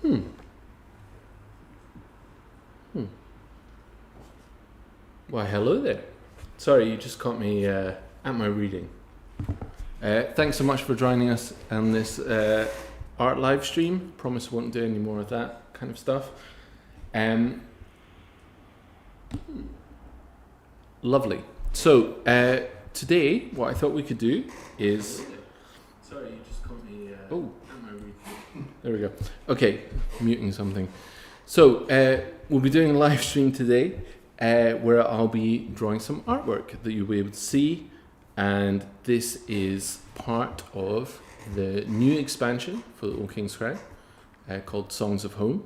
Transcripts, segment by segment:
Hmm. Hmm. Why, hello there. Sorry, you just caught me at my reading. Thanks so much for joining us on this art live stream. Promise I won't do any more of that kind of stuff. Lovely. So today, what I thought we could do is. Sorry, you just caught me at my reading. There we go. Okay, muting something. So we'll be doing a live stream today where I'll be drawing some artwork that you'll be able to see, and this is part of the new expansion for the Old King's Crown called Songs of Home.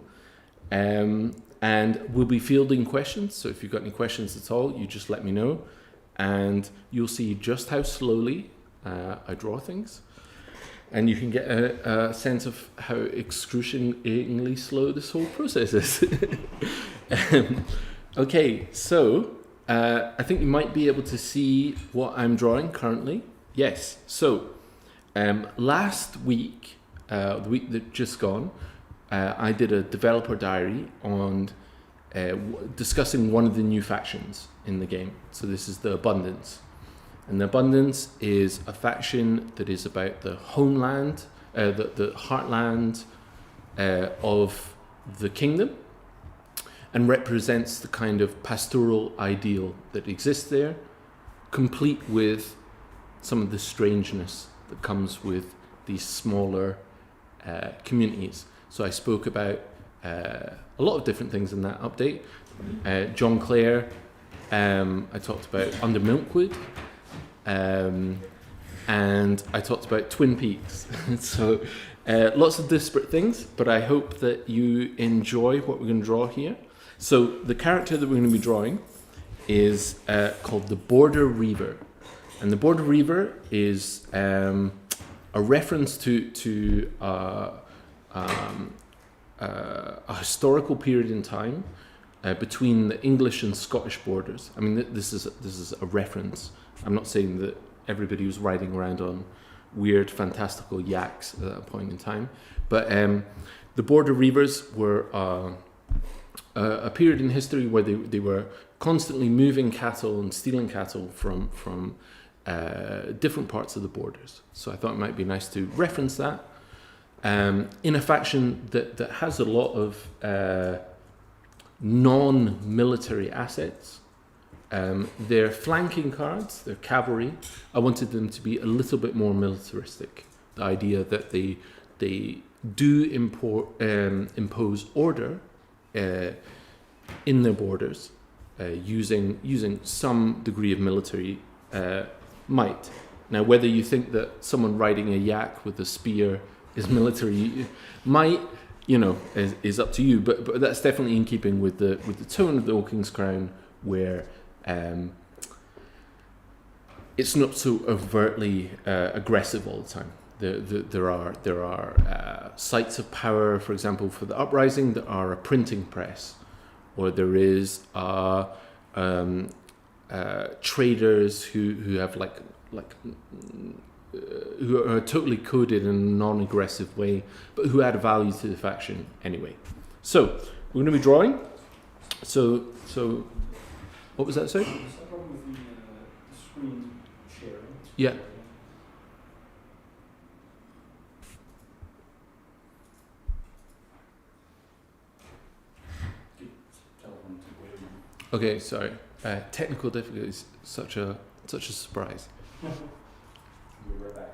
And we'll be fielding questions, so if you've got any questions at all, you just let me know, and you'll see just how slowly I draw things. And you can get a sense of how excruciatingly slow this whole process is. Okay, so I think you might be able to see what I'm drawing currently. Yes, so last week, the week that just gone, I did a developer diary on discussing one of the new factions in the game. So this is the Abundance. And the Abundance is a faction that is about the homeland, the heartland of the kingdom, and represents the kind of pastoral ideal that exists there, complete with some of the strangeness that comes with these smaller communities. So I spoke about a lot of different things in that update. John Clare, I talked about Under Milkwood, and I talked about Twin Peaks. So lots of disparate things, but I hope that you enjoy what we're going to draw here. So the character that we're going to be drawing is called the Border Reaver. And the Border Reaver is a reference to a historical period in time between the English and Scottish borders. I mean, this is a reference. I'm not saying that everybody was riding around on weird, fantastical yaks at that point in time, but the Border Reavers were a period in history where they were constantly moving cattle and stealing cattle from different parts of the borders. So I thought it might be nice to reference that. In a faction that has a lot of non-military assets. Their flanking cards, their cavalry, I wanted them to be a little bit more militaristic. The idea that they do impose order in their borders using some degree of military might. Now, whether you think that someone riding a yak with a spear is military might, is up to you. But that's definitely in keeping with the tone of the Old King's Crown, where it's not so overtly aggressive all the time. There are sites of power, for example, for the uprising. There are a printing press, or there is traders who have who are totally coded in a non-aggressive way, but who add value to the faction anyway. So we're going to be drawing. So what was that, sorry? Is that problem with the screen sharing? Yeah. Okay, sorry. Technical difficulties, such a surprise. We'll be right back.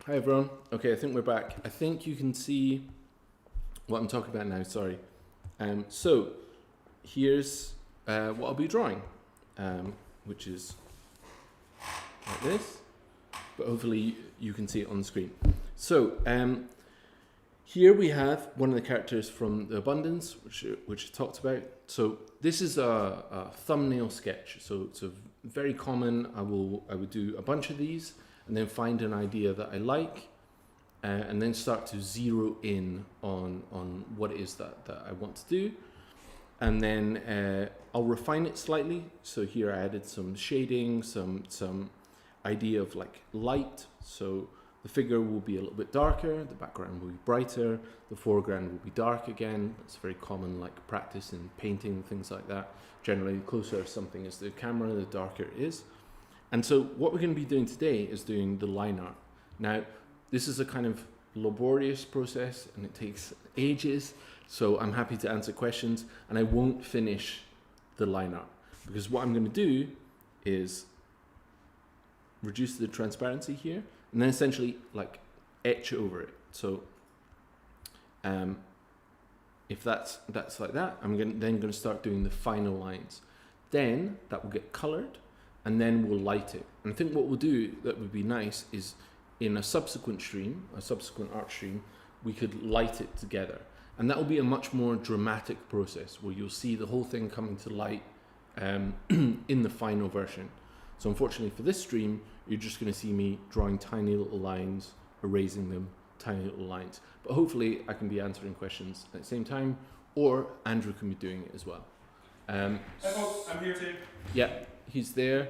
Hi everyone. Okay, I think we're back. I think you can see what I'm talking about now, sorry. So here's what I'll be drawing, which is like this, but hopefully you can see it on the screen. So here we have one of the characters from the Abundance, which I talked about. So this is a thumbnail sketch. So it's a very common. I would do a bunch of these and then find an idea that I like, and then start to zero in on what it is that I want to do. And then I'll refine it slightly. So here I added some shading, some idea of like light. So the figure will be a little bit darker, the background will be brighter, the foreground will be dark again. That's very common like practice in painting, things like that. Generally, the closer something is to the camera, the darker it is. And so what we're going to be doing today is doing the line art. Now, this is a kind of laborious process and it takes ages, so I'm happy to answer questions, and I won't finish the line art because what I'm going to do is reduce the transparency here and then essentially like etch over it. So if that's like that, I'm then going to start doing the final lines. Then that will get colored and then we'll light it. And I think what we'll do that would be nice is in a subsequent stream, a subsequent art stream, we could light it together. And that will be a much more dramatic process where you'll see the whole thing coming to light in the final version. So unfortunately for this stream, you're just going to see me drawing tiny little lines, erasing them, tiny little lines. But hopefully I can be answering questions at the same time, or Andrew can be doing it as well. Hi folks, I'm here too. Yeah, he's there.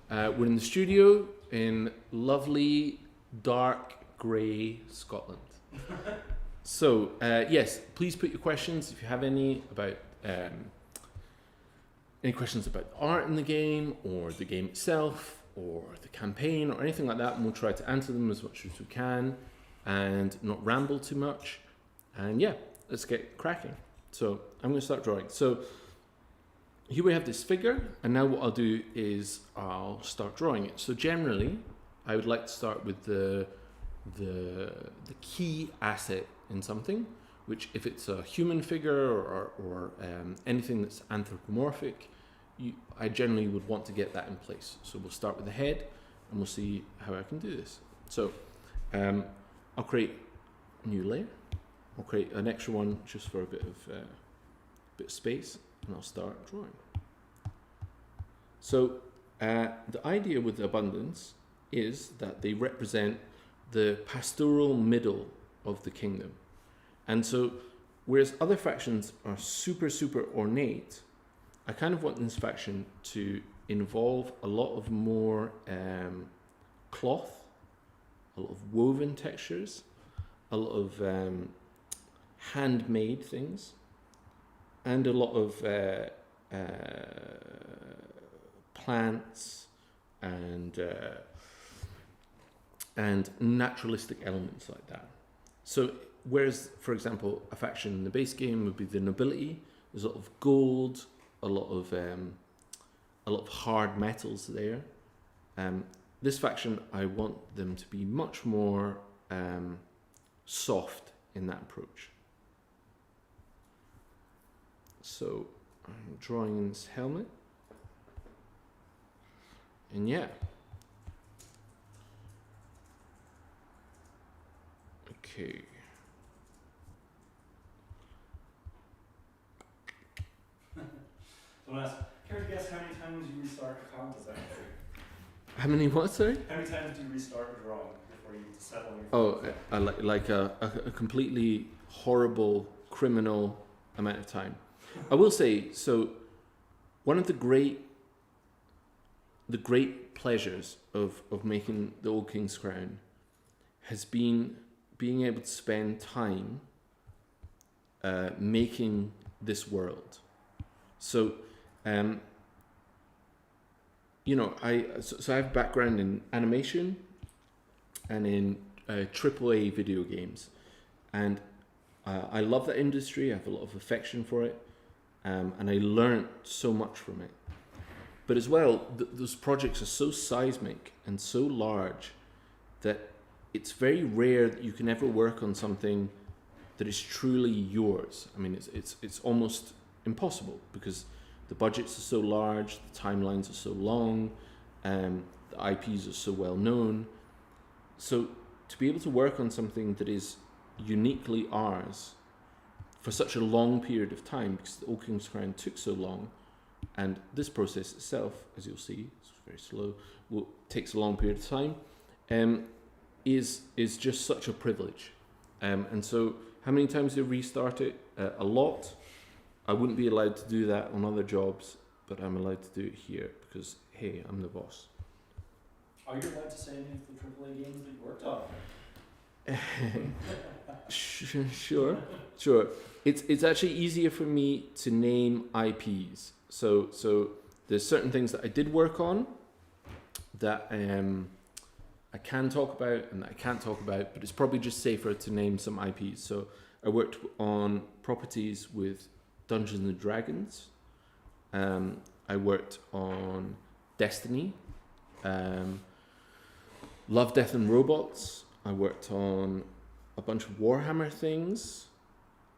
We're in the studio in lovely, dark, grey Scotland. So, yes, please put your questions if you have any about any questions about art in the game or the game itself or the campaign or anything like that, and we'll try to answer them as much as we can and not ramble too much. And yeah, let's get cracking. So I'm going to start drawing. So here we have this figure, and now what I'll do is I'll start drawing it. So generally, I would like to start with the key asset in something, which if it's a human figure or anything that's anthropomorphic, I generally would want to get that in place. So we'll start with the head and we'll see how I can do this. So I'll create a new layer. I'll create an extra one just for a bit of space, and I'll start drawing. So the idea with Abundance is that they represent the pastoral middle of the kingdom. And so, whereas other factions are super, super ornate, I kind of want this faction to involve a lot of more cloth, a lot of woven textures, a lot of handmade things, and a lot of plants and naturalistic elements like that. So whereas, for example, a faction in the base game would be the nobility, there's a lot of gold, a lot of hard metals there. This faction, I want them to be much more soft in that approach. So I'm drawing this helmet, and yeah. Okay. So care to guess how many times you restart a count? Is that How many what, sorry? How many times do you restart a drawing before you settle on your like a completely horrible criminal amount of time. I will say, so one of the great pleasures of making the Old King's Crown has been being able to spend time making this world. So, I have background in animation and in AAA video games, and I love that industry. I have a lot of affection for it, and I learned so much from it. But as well, those projects are so seismic and so large that it's very rare that you can ever work on something that is truly yours. I mean, it's almost impossible because the budgets are so large, the timelines are so long, the IPs are so well known. So to be able to work on something that is uniquely ours for such a long period of time, because the Old King's Crown took so long, and this process itself, as you'll see, it's very slow, takes a long period of time, is just such a privilege. And so how many times do you restart it? A lot. I wouldn't be allowed to do that on other jobs, but I'm allowed to do it here because, hey, I'm the boss. Are you allowed to say any of the AAA games that you worked on? Sure. It's actually easier for me to name IPs. So there's certain things that I did work on that I can talk about and that I can't talk about, but it's probably just safer to name some IPs. So I worked on properties with Dungeons and Dragons. I worked on Destiny, Love, Death and Robots. I worked on a bunch of Warhammer things.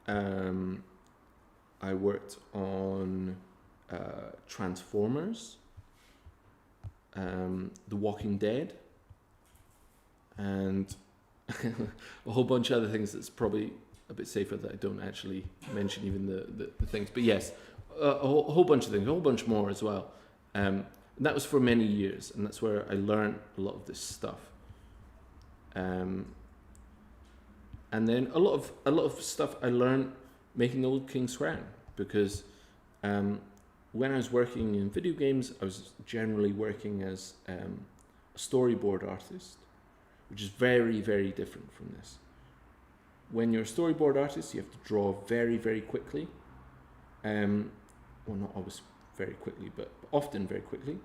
I worked on Transformers, The Walking Dead, and a whole bunch of other things that's probably a bit safer that I don't actually mention even the things. But yes, a whole bunch of things, a whole bunch more as well. And that was for many years, and that's where I learned a lot of this stuff. And then a lot of stuff I learned making Old King's Crown, because when I was working in video games, I was generally working as a storyboard artist, which is very, very different from this. When you're a storyboard artist, you have to draw very, very quickly. Well, not always very quickly, but often very quickly.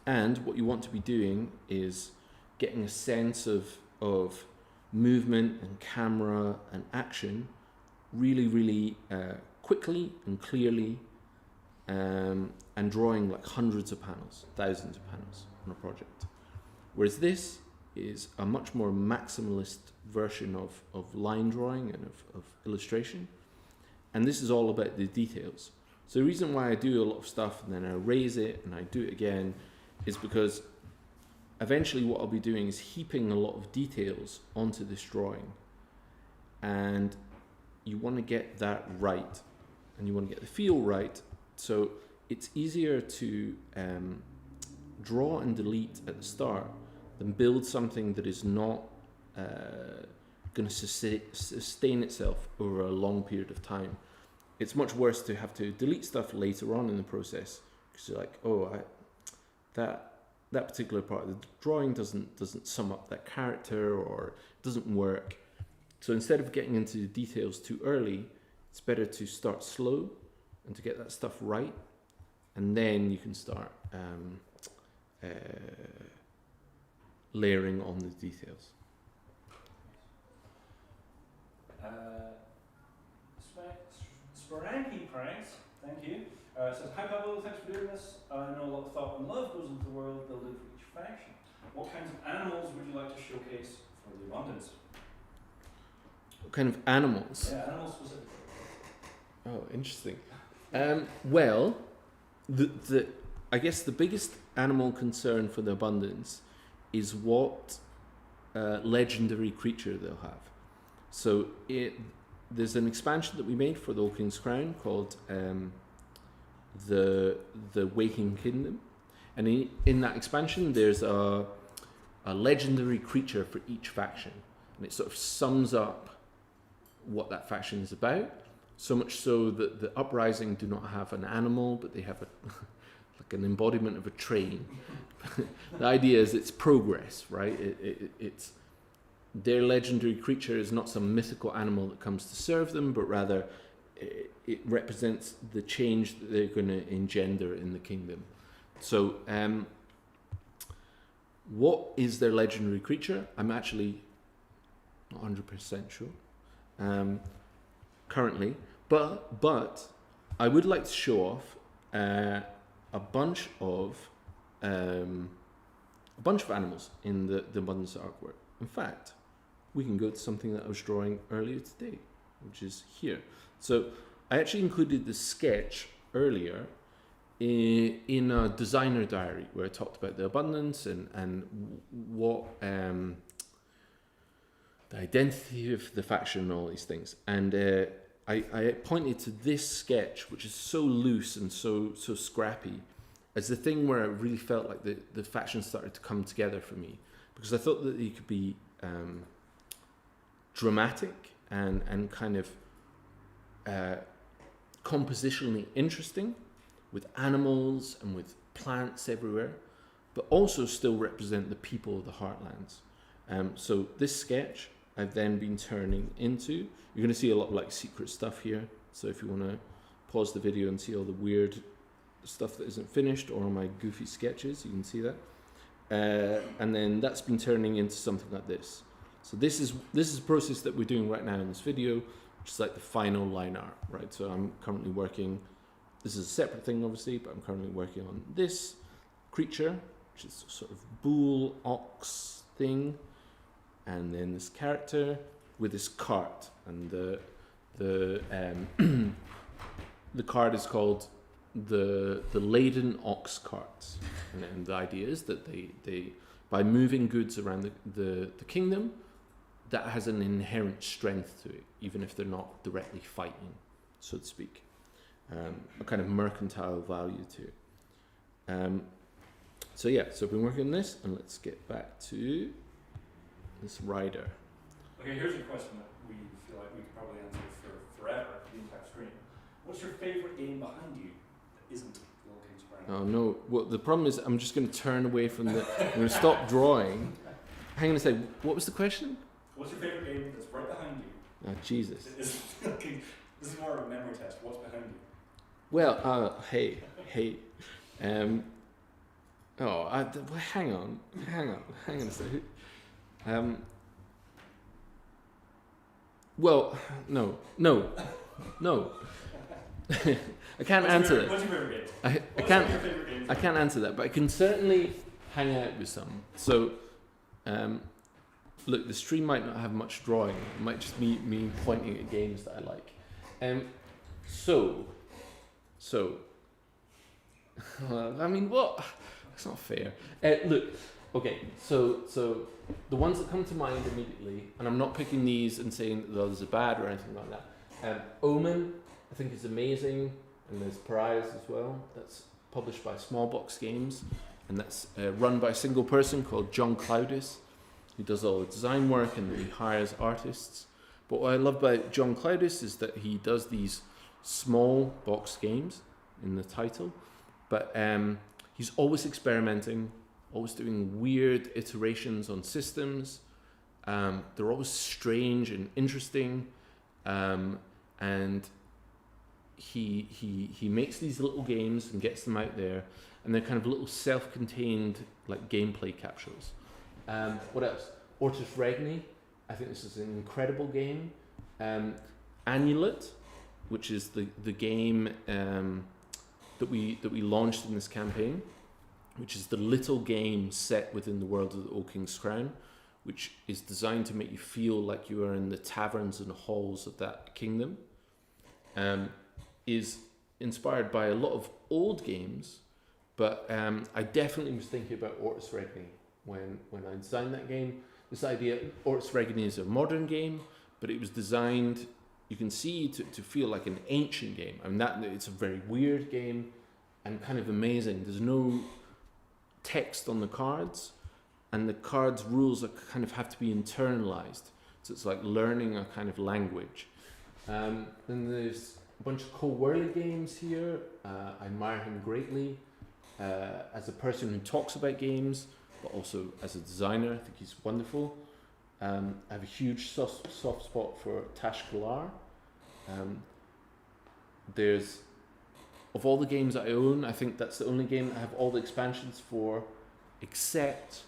And what you want to be doing is getting a sense of movement and camera and action really, really quickly and clearly, and drawing like hundreds of panels, thousands of panels on a project. Whereas this is a much more maximalist version of line drawing and of illustration. And this is all about the details. So the reason why I do a lot of stuff and then I erase it and I do it again is because eventually what I'll be doing is heaping a lot of details onto this drawing. And you want to get that right, and you want to get the feel right. So it's easier to draw and delete at the start than build something that is not going to sustain itself over a long period of time. It's much worse to have to delete stuff later on in the process, because you're like, oh, that particular part of the drawing doesn't sum up that character, or doesn't work. So instead of getting into the details too early, it's better to start slow and to get that stuff right, and then you can start layering on the details. Sporanky Pranks, thank you. Says, hi Pablo, thanks for doing this. I know a lot of thought and love goes into the world building for each faction. What kinds of animals would you like to showcase for the abundance? What kind of animals? Yeah, animals specifically. Oh, interesting. Well, I guess the biggest animal concern for the abundance is what legendary creature they'll have. So there's an expansion that we made for the Old King's Crown called the Waking Kingdom, and in that expansion there's a legendary creature for each faction, and it sort of sums up what that faction is about. So much so that the Uprising do not have an animal, but they have like an embodiment of a train. The idea is it's progress, right? It's their legendary creature is not some mythical animal that comes to serve them, but rather it represents the change that they're going to engender in the kingdom. So what is their legendary creature? I'm actually not 100% sure currently, but I would like to show off a bunch of a bunch of animals in the abundance artwork. In fact, we can go to something that I was drawing earlier today, which is here. So I actually included the sketch earlier in a designer diary where I talked about the abundance and what the identity of the faction and all these things. And I pointed to this sketch, which is so loose and so scrappy, as the thing where I really felt like the faction started to come together for me, because I thought that it could be dramatic and kind of compositionally interesting, with animals and with plants everywhere, but also still represent the people of the Heartlands. So this sketch I've then been turning into, you're going to see a lot of like secret stuff here, so if you want to pause the video and see all the weird stuff that isn't finished or my goofy sketches, you can see that. And then that's been turning into something like this. So this is a process that we're doing right now in this video, which is like the final line art, right? So I'm currently working, this is a separate thing obviously, but I'm currently working on this creature, which is a sort of bull ox thing, and then this character with this cart, and the cart is called the laden ox carts, and the idea is that they by moving goods around the kingdom, that has an inherent strength to it, even if they're not directly fighting, so to speak. A kind of mercantile value to it. So yeah, so I've been working on this, and let's get back to this rider. Okay, here's a question that we feel like we could probably answer for forever, the entire stream. What's your favourite game behind you that isn't the Old King's Crown? Oh no, well the problem is I'm just going to turn away from the, I'm going to stop drawing. Hang on a second, what was the question? What's your favourite game that's right behind you? Oh Jesus. This is more of a memory test. What's behind you? Well, hey. Hang on a second. Well, no. I can't answer that. What's your favourite game? I can't answer that, but I can certainly hang out with some. So, look, the stream might not have much drawing. It might just be me pointing at games that I like. So, I mean, what? That's not fair. Look, okay, so the ones that come to mind immediately, and I'm not picking these and saying that the others are bad or anything like that. Omen, I think is amazing, and there's Pariahs as well. That's published by Smallbox Games, and that's run by a single person called John Cloudis, who does all the design work and he hires artists. But what I love about John Cloudis is that he does these small box games in the title, but he's always experimenting, always doing weird iterations on systems. They're always strange and interesting, and he makes these little games and gets them out there, and they're kind of little self-contained like gameplay capsules. What else? Ortus Regni, I think this is an incredible game. Annullet, which is the game that we launched in this campaign, which is the little game set within the world of the Old King's Crown, which is designed to make you feel like you are in the taverns and halls of that kingdom, is inspired by a lot of old games, but I definitely was thinking about Ortus Regni when I designed that game. This idea, Ortus Regni is a modern game, but it was designed, you can see, to feel like an ancient game. I mean, it's a very weird game and kind of amazing. There's no text on the cards, and the cards' rules are kind of have to be internalized. So it's like learning a kind of language. Then there's a bunch of Cole Worley games here. I admire him greatly as a person who talks about games, but also as a designer. I think he's wonderful. I have a huge soft spot for Tash Galar. There's, of all the games I own, I think that's the only game I have all the expansions for, except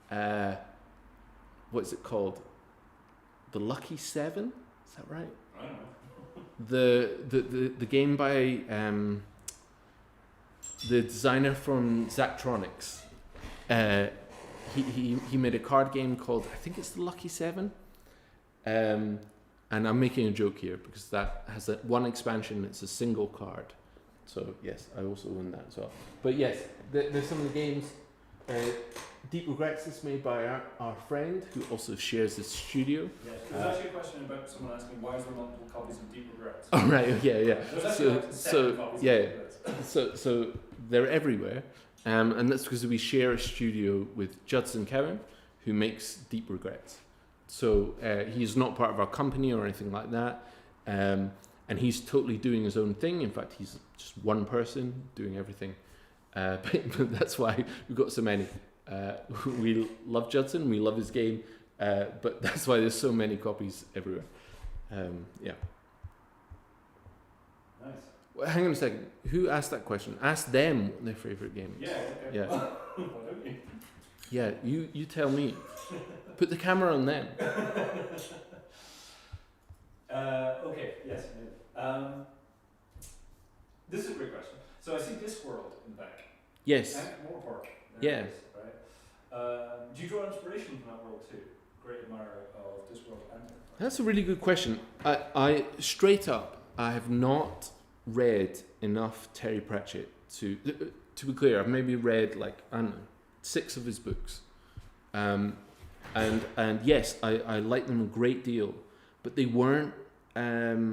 what is it called? The Lucky Seven? Is that right? I don't know. The game by the designer from Zachtronics. he made a card game called, I think it's the Lucky Seven. And I'm making a joke here because that has that one expansion. It's a single card. So yes, I also own that as well. But yes, there's some of the games. Deep Regrets is made by our friend who also shares the studio. Yeah, there's actually a question about someone asking why is there multiple copies of Deep Regrets? Oh right, yeah. There's actually like 7 copies yeah, of Deep Regrets. so they're everywhere, and that's because we share a studio with Judson Cowan, who makes Deep Regrets. So he's not part of our company or anything like that, and he's totally doing his own thing. In fact, he's just one person doing everything. But that's why we've got so many. We love Judson, we love his game, but that's why there's so many copies everywhere. Yeah. Nice. Well, hang on a second. Who asked that question? Ask them what their favourite game is. Yeah, okay. Yeah. Why don't you? Yeah, you tell me. Put the camera on them. Okay, yes. This is a great question. So I see Discworld in the back. Yes. And more pork. Yeah. It is, right? Do you draw inspiration from that world too? Great admirer of Discworld and Terrifier. That's a really good question. I straight up, I have not read enough Terry Pratchett to be clear. I've maybe read like, I don't know, 6 of his books. And yes, I like them a great deal, but they weren't, how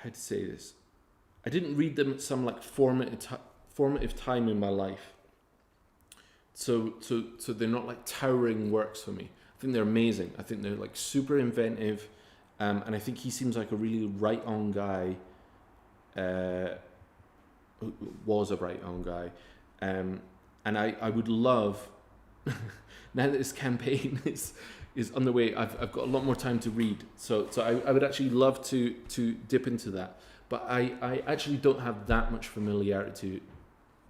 to say this? I didn't read them at some like formative time in my life. So they're not like towering works for me. I think they're amazing. I think they're like super inventive, and I think he seems like a really right-on guy. Was a right-on guy, and I would love now that this campaign is underway. I've got a lot more time to read, so I would actually love to dip into that. But I actually don't have that much familiarity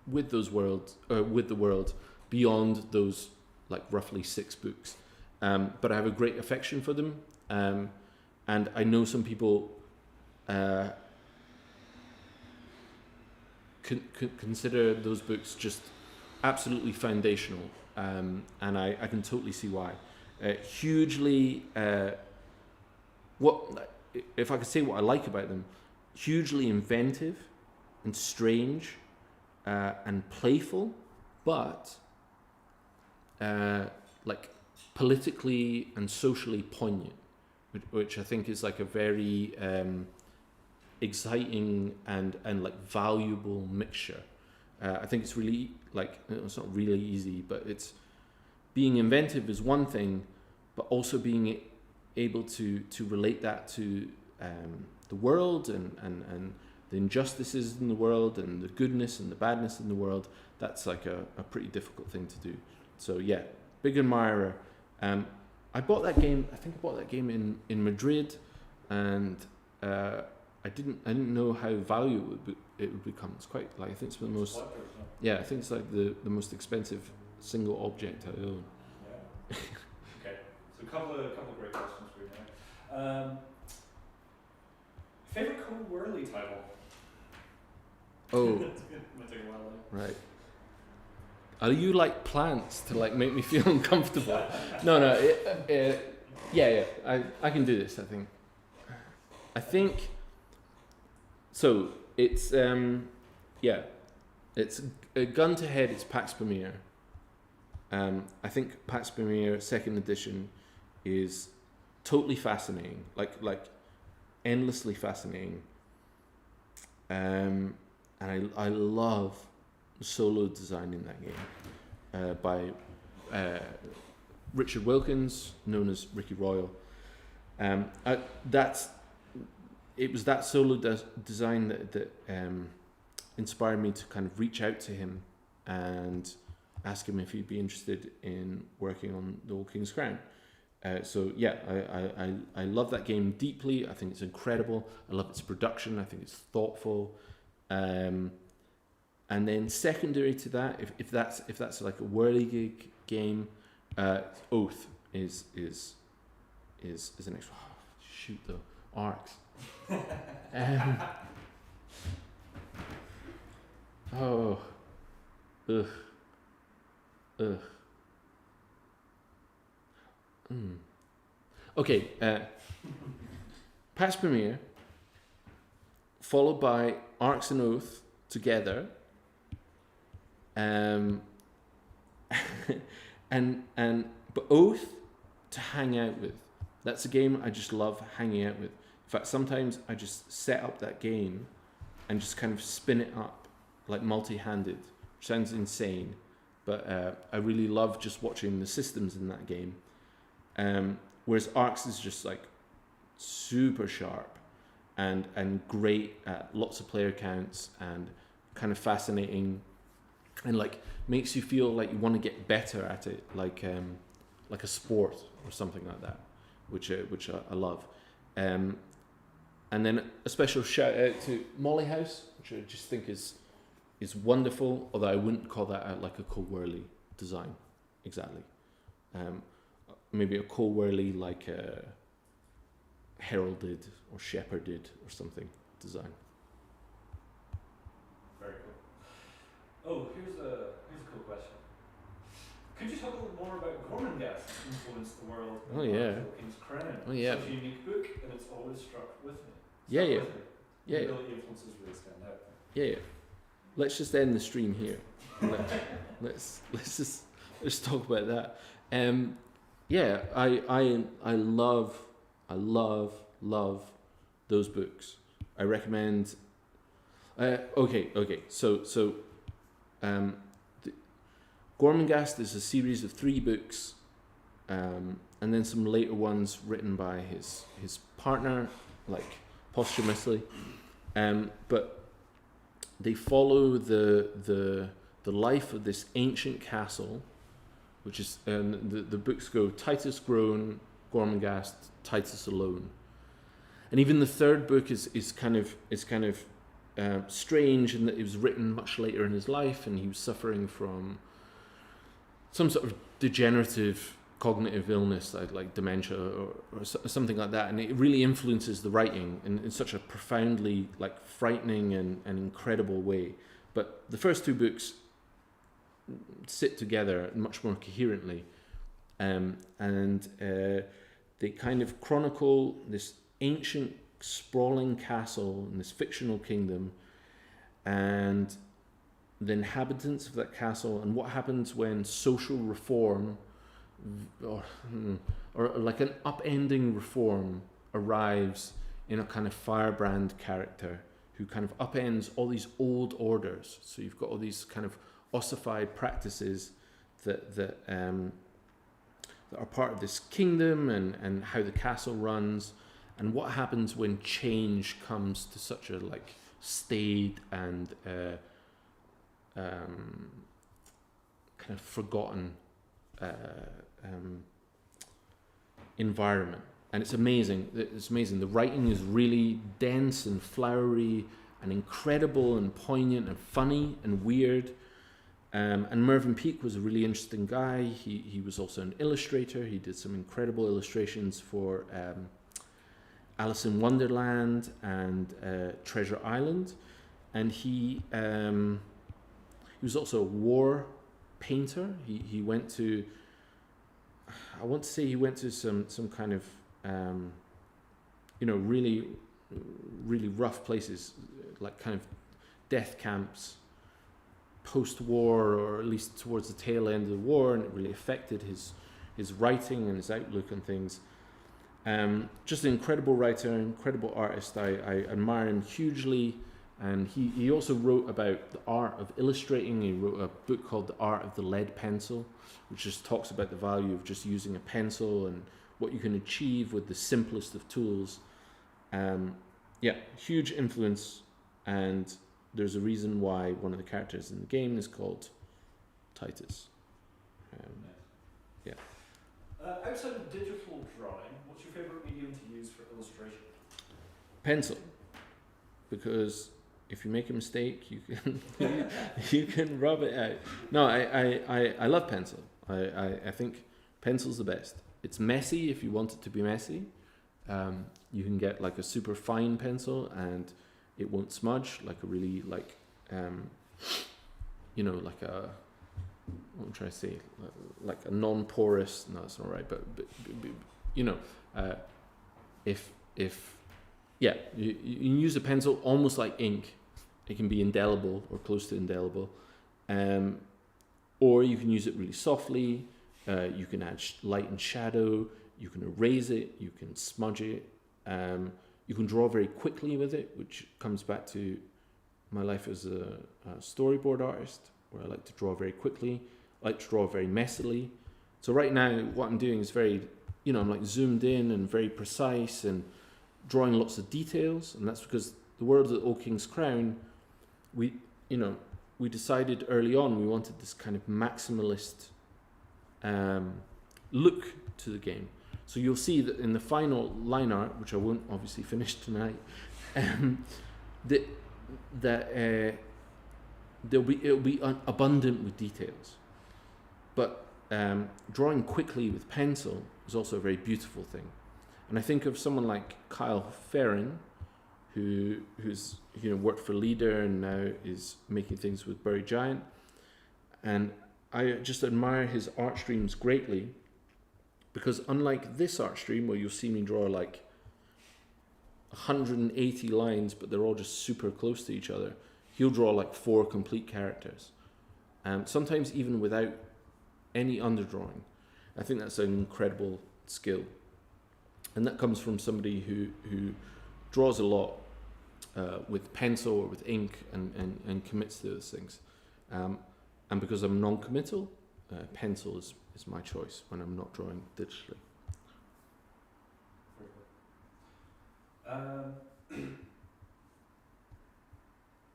with those worlds, with the world beyond those like roughly 6 books. But I have a great affection for them, and I know some people consider those books just absolutely foundational, and I can totally see why. Hugely, what if I could say what I like about them? Hugely inventive and strange and playful, but like politically and socially poignant, which I think is like a very exciting and like valuable mixture. I think it's really like, it's not really easy, but it's being inventive is one thing, but also being able to relate that to the world and the injustices in the world and the goodness and the badness in the world. That's like a pretty difficult thing to do. So yeah, big admirer. I bought that game. I think I bought that game in Madrid, and I didn't know how valuable it would become. It's quite like, I think it's the most. Yeah, I think it's like the most expensive single object I own. Yeah. Okay. So a couple of great questions for you now. Favorite Cold Whirly title? Oh. Might take a while. Right. Are you like plants to like make me feel uncomfortable? No. Yeah. I can do this. I think. So it's it's a gun to head. It's Pax Pamir. I think Pax Pamir 2nd edition is totally fascinating. Like endlessly fascinating. And I love solo design in that game by Richard Wilkins, known as Ricky Royal. It was that solo design that inspired me to kind of reach out to him and ask him if he'd be interested in working on the Old King's Crown. So yeah, I love that game deeply. I think it's incredible. I love its production. I think it's thoughtful. And then secondary to that, if that's like a whirligig game, Oath is an extra. Oh, shoot though, Arcs. Ugh. Okay, Pax Premier, followed by Arcs and Oath together, and but Oath to hang out with. That's a game I just love hanging out with. In fact, sometimes I just set up that game and just kind of spin it up like multi-handed. Which sounds insane, but I really love just watching the systems in that game. Whereas Arcs is just like super sharp and great at lots of player counts and kind of fascinating and like makes you feel like you want to get better at it, like a sport or something like that, which I love. And then a special shout out to Molly House, which I just think is wonderful, although I wouldn't call that like a Cole-Wehrle design exactly. Maybe a Cole-Wehrle like a heralded or shepherded or something design. Very cool. Oh, here's a cool question. Could you talk a little more about Gormenghast influenced the world? Oh yeah. King's Crown. Oh yeah. Such a unique book, and it's always struck with me. Yeah. The Yeah. influences really stand out. Yeah. Let's just end the stream here. Let's just talk about that. Yeah, I love those books. I recommend. Okay. So Gormenghast is a series of 3 books, and then some later ones written by his partner, like posthumously, but they follow the life of this ancient castle, which is the books go Titus grown, Gormenghast, Titus alone, and even the 3rd book is kind of strange in that it was written much later in his life, and he was suffering from some sort of degenerative cognitive illness like dementia or something like that, and it really influences the writing in such a profoundly like frightening and incredible way. But the first 2 books sit together much more coherently, and they kind of chronicle this ancient sprawling castle in this fictional kingdom and the inhabitants of that castle and what happens when social reform or like an upending reform arrives in a kind of firebrand character who kind of upends all these old orders. So you've got all these kind of ossified practices that are part of this kingdom and how the castle runs, and what happens when change comes to such a like staid and kind of forgotten environment. And it's amazing. The writing is really dense and flowery and incredible and poignant and funny and weird. And Mervyn Peake was a really interesting guy. He was also an illustrator. He did some incredible illustrations for Alice in Wonderland and Treasure Island. And he was also a war painter. He went to, I want to say he went to some kind of really rough places, like kind of death camps post-war, or at least towards the tail end of the war, and it really affected his writing and his outlook on things. Just an incredible writer, incredible artist. I admire him hugely. And he also wrote about the art of illustrating. He wrote a book called The Art of the Lead Pencil, which just talks about the value of just using a pencil and what you can achieve with the simplest of tools. Huge influence, and there's a reason why one of the characters in the game is called Titus. Outside of digital drawing, what's your favourite medium to use for illustration? Pencil, because if you make a mistake, you can you can rub it out. No, I love pencil. I think pencil's the best. It's messy if you want it to be messy. You can get like a super fine pencil and it won't smudge, like a really like what I'm trying to say, like a non-porous. No, that's not right. But you know, if yeah, you can use a pencil almost like ink. It can be indelible or close to indelible, or you can use it really softly. You can add light and shadow. You can erase it. You can smudge it. You can draw very quickly with it, which comes back to my life as a storyboard artist, where I like to draw very quickly. I like to draw very messily. So right now, what I'm doing is very, I'm like zoomed in and very precise and drawing lots of details. And that's because the world of the Old King's Crown, we decided early on we wanted this kind of maximalist look to the game. So you'll see that in the final line art, which I won't obviously finish tonight, it'll be abundant with details. But drawing quickly with pencil is also a very beautiful thing. And I think of someone like Kyle Ferrin, who's worked for Leader and now is making things with Buried Giant, and I just admire his art streams greatly, because unlike this art stream where you'll see me draw like 180 lines but they're all just super close to each other, he'll draw like 4 complete characters, sometimes even without any underdrawing. I think that's an incredible skill, and that comes from somebody who draws a lot with pencil or with ink and commits to those things. And because I'm non-committal, pencil is my choice when I'm not drawing digitally.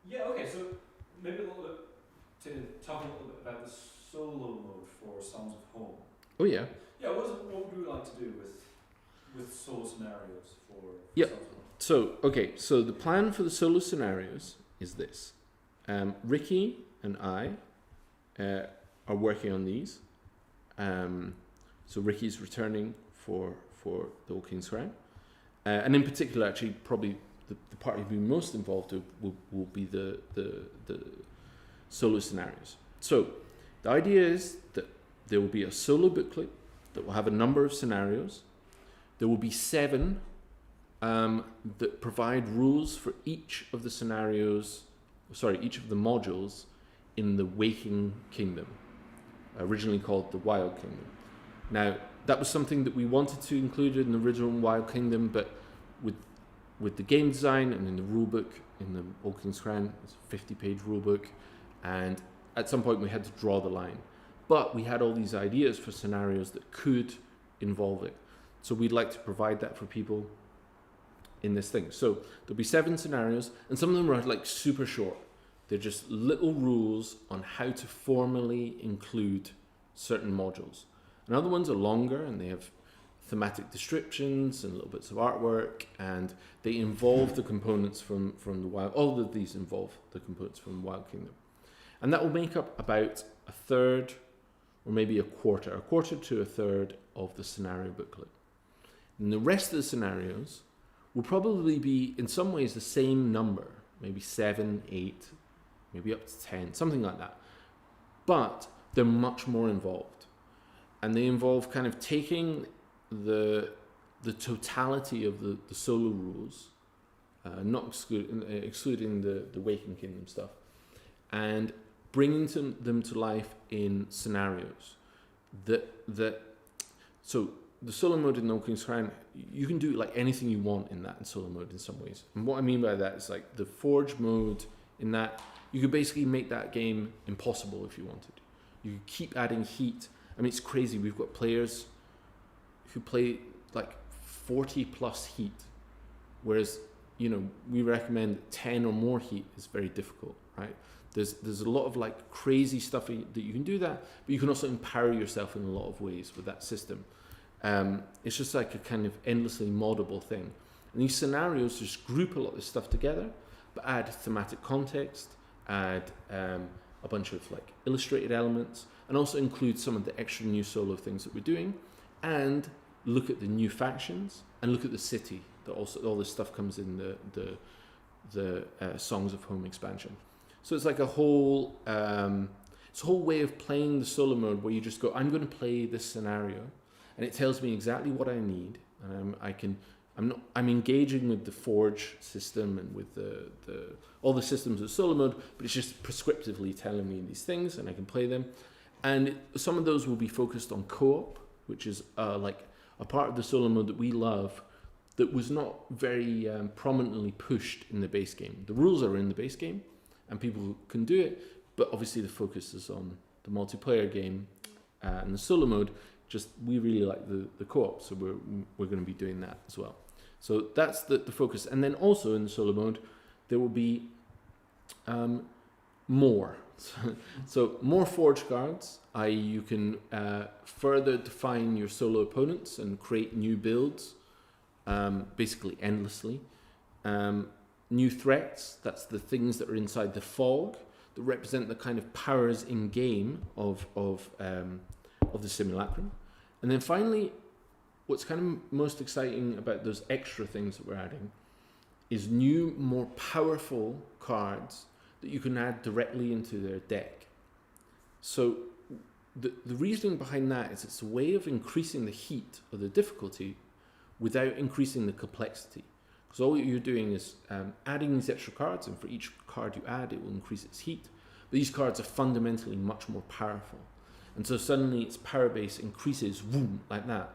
Yeah, okay, so maybe a little bit to talk a little bit about the solo mode for Songs of Home. Oh yeah. Yeah, what would we like to do with solo scenarios for Yep. Songs of Home? So the plan for the solo scenarios is this. Ricky and I are working on these. So Ricky's returning for the Old King's Crown. And in particular, actually, probably the part he'll be most involved with will be the solo scenarios. So the idea is that there will be a solo booklet that will have a number of scenarios. There will be 7 that provide rules for each of the scenarios, each of the modules in the Waking Kingdom, originally called the Wild Kingdom. Now, that was something that we wanted to include in the original Wild Kingdom, but with the game design and in the rulebook in the Old King's Crown, it's a 50-page rulebook, and at some point we had to draw the line. But we had all these ideas for scenarios that could involve it. So we'd like to provide that for people in this thing. So there'll be 7 scenarios, and some of them are like super short. They're just little rules on how to formally include certain modules. And other ones are longer, and they have thematic descriptions and little bits of artwork, and they involve the components from the Wild. All of these involve the components from the Wild Kingdom. And that will make up about a third, or maybe a quarter to a third of the scenario booklet. And the rest of the scenarios will probably be, in some ways, the same number, maybe 7, 8, maybe up to 10, something like that. But they're much more involved. And they involve kind of taking the totality of the solo rules, not excluding the Waking Kingdom stuff, and bringing them to life in scenarios. So the solo mode in No King's Crown, you can do like anything you want in that in solo mode in some ways. And what I mean by that is like the Forge mode in that, you could basically make that game impossible if you wanted. You could keep adding heat. I mean, it's crazy. We've got players who play like 40 plus heat, whereas, we recommend 10 or more heat is very difficult, right? There's a lot of like crazy stuff that you can do that, but you can also empower yourself in a lot of ways with that system. It's just like a kind of endlessly moddable thing. And these scenarios just group a lot of this stuff together, but add thematic context, add a bunch of like illustrated elements, and also include some of the extra new solo things that we're doing, and look at the new factions, and look at the city. That also all this stuff comes in the Songs of Home expansion. So it's like a whole. It's a whole way of playing the solo mode where you just go, I'm going to play this scenario, and it tells me exactly what I need, and I'm engaging with the Forge system and with all the systems of solo mode, but it's just prescriptively telling me these things, and I can play them. And some of those will be focused on co-op, which is like a part of the solo mode that we love, that was not very prominently pushed in the base game. The rules are in the base game, and people can do it, but obviously the focus is on the multiplayer game and the solo mode. Just we really like the co-op, so we're going to be doing that as well. So that's the focus. And then also in the solo mode, there will be more. So more Forge cards, i.e. you can further define your solo opponents and create new builds, basically endlessly. New threats, that's the things that are inside the fog that represent the kind of powers in game of the simulacrum. And then finally, what's kind of most exciting about those extra things that we're adding is new, more powerful cards that you can add directly into their deck. So the reasoning behind that is it's a way of increasing the heat or the difficulty without increasing the complexity. Because all you're doing is adding these extra cards, and for each card you add, it will increase its heat. But these cards are fundamentally much more powerful. And so suddenly its power base increases, boom, like that.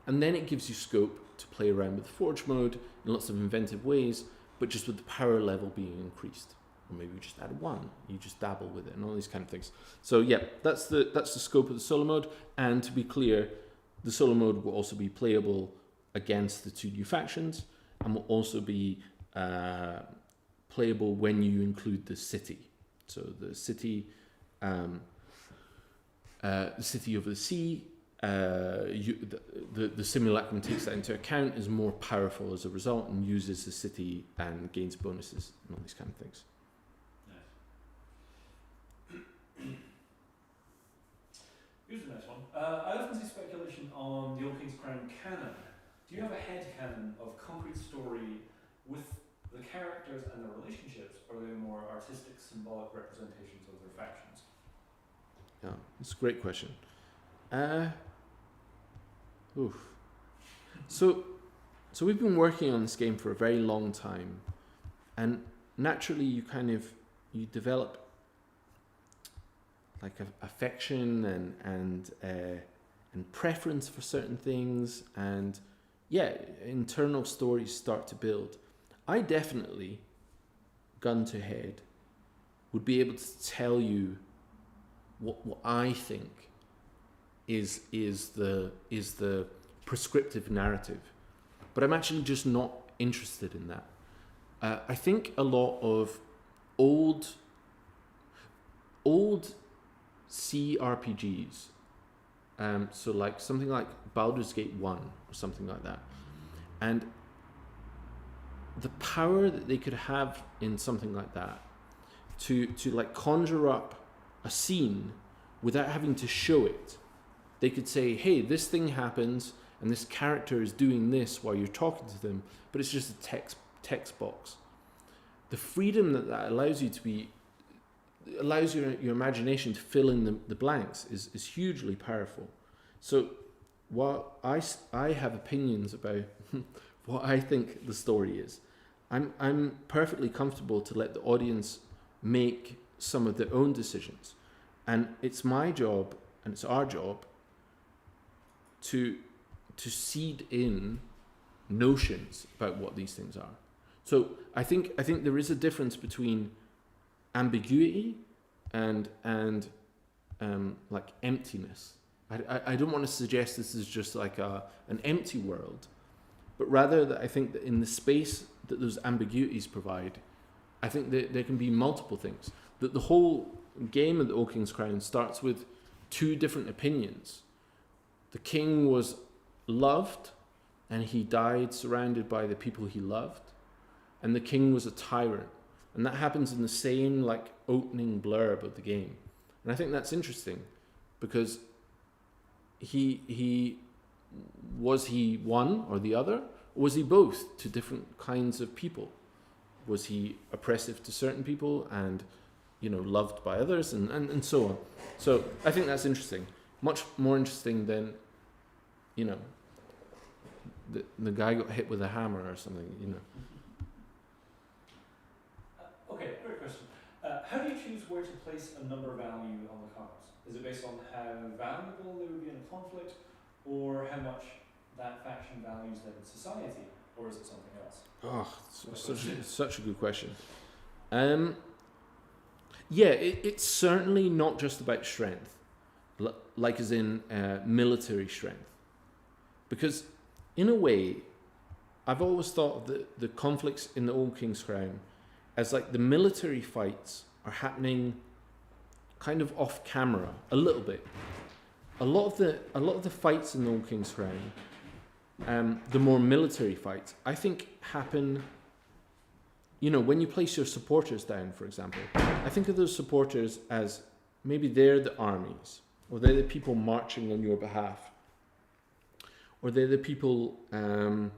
And then it gives you scope to play around with Forge mode in lots of inventive ways, but just with the power level being increased. Or maybe you just add one, you just dabble with it, and all these kind of things. So yeah, that's the scope of the solo mode. And to be clear, the solo mode will also be playable against the two new factions, and will also be playable when you include the city. So the city over the sea, the simulacrum takes that into account, is more powerful as a result, and uses the city and gains bonuses and all these kind of things. Here's the next one. I often see speculation on the Old King's Crown canon. Do you have a headcanon of concrete story with the characters and their relationships, or are they more artistic, symbolic representations of their factions? Yeah, it's a great question. So we've been working on this game for a very long time, and naturally you develop like affection and preference for certain things, and yeah, internal stories start to build. I definitely, gun to head, would be able to tell you what I think is the prescriptive narrative, but I'm actually just not interested in that. I think a lot of old CRPGs, so like something like Baldur's Gate 1 or something like that, and the power that they could have in something like that to like conjure up a scene without having to show it. They could say, hey, this thing happens and this character is doing this while you're talking to them, but it's just a text box. The freedom that allows you to be, allows your imagination to fill in the blanks is hugely powerful. So while I have opinions about what I think the story is, I'm perfectly comfortable to let the audience make some of their own decisions. And it's my job, and it's our job, to seed in notions about what these things are. So I think there is a difference between ambiguity and like emptiness. I don't want to suggest this is just like an empty world, but rather that I think that in the space that those ambiguities provide, I think that there can be multiple things. That the whole game of the Old King's Crown starts with two different opinions. The king was loved, and he died surrounded by the people he loved, and the king was a tyrant. And that happens in the same like opening blurb of the game. And I think that's interesting, because was he one or the other, or was he both to different kinds of people? Was he oppressive to certain people and loved by others, and so on. So I think that's interesting, much more interesting than, the guy got hit with a hammer or something. Okay, great question. How do you choose where to place a number value on the cards? Is it based on how valuable they would be in a conflict, or how much that faction values them in society, or is it something else? Oh, such a good question. It's certainly not just about strength, like as in military strength. Because in a way, I've always thought that the conflicts in the Old King's Crown as like the military fights are happening kind of off camera a little bit. A lot of the fights in the Old King's Crown, the more military fights, I think happen, when you place your supporters down, for example. I think of those supporters as maybe they're the armies, or they're the people marching on your behalf, or they're the people, on